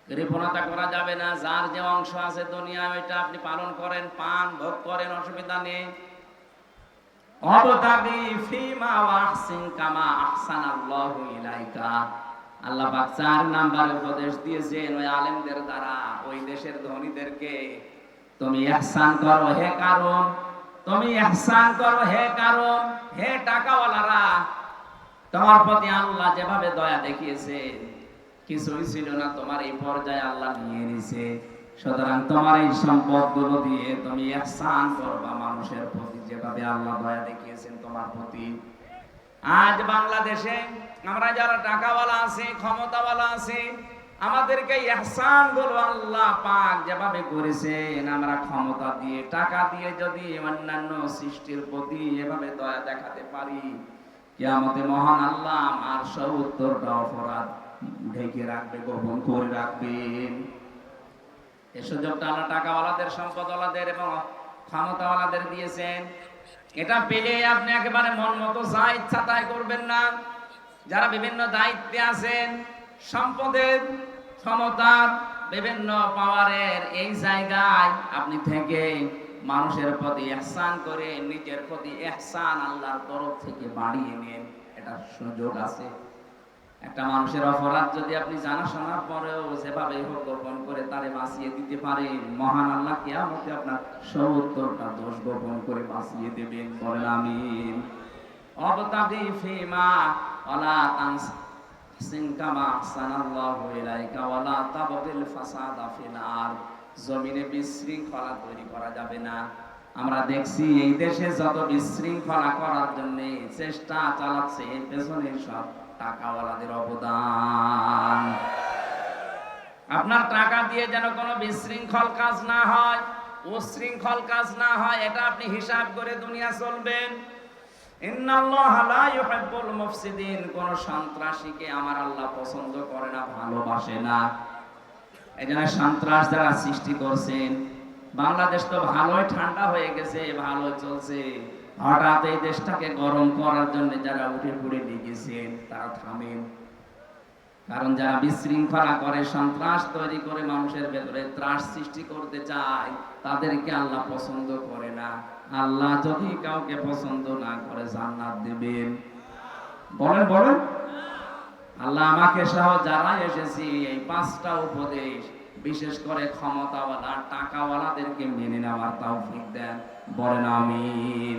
কৃপণতা করা যাবে না। যার যে অংশ আছে দুনিয়ায় ওইটা আপনি পালন করেন, পান, ভোগ করেন, অসুবিধা নেই। অবতাগি ফিমা ওয়াহসিন কামা আহসানাল্লাহু ইলাইকা। আল্লাহ পাক 4 নাম্বার উপদেশ দিয়েছেন ওই আলেমদের দ্বারা, ওই দেশের ধনীদেরকে, তুমি ইহসান করো হে কারণ, তুমি ইহসান করো হে কারণ, হে টাকাওয়ালারা, তোমার প্রতি আল্লাহ যেভাবে দয়া দেখিয়েছে, কিছুই ছিল না, তোমার এই পর্যায়ে আল্লাহ নিয়ে নিছে। সুতরাং তোমার এই সম্পদগুলো দিয়ে তুমি ইহসান করবা মানুষের প্রতি, যেভাবে আল্লাহ দয়া দেখিয়েছেন তোমার প্রতি। আজ বাংলাদেশে আমরা যারা টাকাওয়ালা আছি, ক্ষমতাওয়ালা আছি, আমাদেরকে ইহসান গুলো আল্লাহ পাক যেভাবে করেছেন, আমরা ক্ষমতা দিয়ে, টাকা দিয়ে যদি অন্যান্য সৃষ্টির প্রতি এভাবে দয়া দেখাতে পারি, কিয়ামতে মহান আল্লাহ আমার 70টা অপরাধ ঢেকে রাখবে, গোপন করে রাখবেন। এই সুযোগটা আল্লাহ টাকাওয়ালাদের, সম্পদওয়ালাদের এবং ক্ষমতাওয়ালাদের দিয়েছেন। এটা পেলে আপনি একেবারে মন মতো যা ইচ্ছা তাই করবেন না। যারা বিভিন্ন দায়িত্বে আছেন, সম্পদের, ক্ষমতার, বিভিন্ন পাওয়ারের এই জায়গায় আপনি থেকে মানুষের প্রতি ইহসান করে নিজের প্রতি ইহসান আল্লাহর তরফ থেকে বাড়িয়ে নেন, এটা সুযোগ আছে। একটা মানুষের অপরাধ যদি আপনি জানা শোনার পরেও যেভাবে হোক গোপন করে তারে বাঁচিয়ে দিতে পারেন, মহান আল্লাহ কিয়ামতে আপনার 70টা দোষ গোপন করে বাঁচিয়ে দেবেন। বলেন আমিন। অবতাগি ফিমা ওয়ালা তানসিন কামা আহসানাল্লাহু ইলাইকা ওয়ালা তাবগিল ফাসাদা ফিল আরদ। জমিনে বিশৃঙ্খলা তৈরি করা যাবে না। আমরা দেখছি এই দেশে যত বিশৃঙ্খলা করার জন্য চেষ্টা চালাচ্ছে, এর পেছনে সব টাকাওয়ালাদের অবদান। আপনার টাকা দিয়ে যেন কোনো বিশৃঙ্খল কাজ না হয়, উশৃঙ্খল কাজ না হয়, এটা আপনি হিসাব করে দুনিয়া চলবেন। ইন্নাল্লাহা লা ইউহিব্বুল মুফসিদিন। কোন সন্ত্রাসীকে আমার আল্লাহ পছন্দ করে না, ভালোবাসে না। এজন্য সন্ত্রাস যারা সৃষ্টি করছেন, বাংলাদেশ তো ভালোই ঠান্ডা হয়ে গেছে, ভালো চলছে, হঠাৎ এই দেশটাকে গরম করার জন্য যারা উঠে পড়ে লেগেছেন তারা থামেন। কারণ যারা বিশৃঙ্খলা করে, সন্ত্রাস তৈরি করে, মানুষের ভেতরে ত্রাস সৃষ্টি করতে চায়, তাদেরকে আল্লাহ পছন্দ করে না। আল্লাহ যদি কাউকে পছন্দ না করে জান্নাত দেবেন। বলেন বলেন। আল্লাহ আমাকে সহ যারা এসেছি এই 5টা উপদেশ বিশেষ করে ক্ষমতাওয়ালা টাকাওয়ালাদেরকে মেনে নেওয়ার তৌফিক দেন, বলেন আমিন।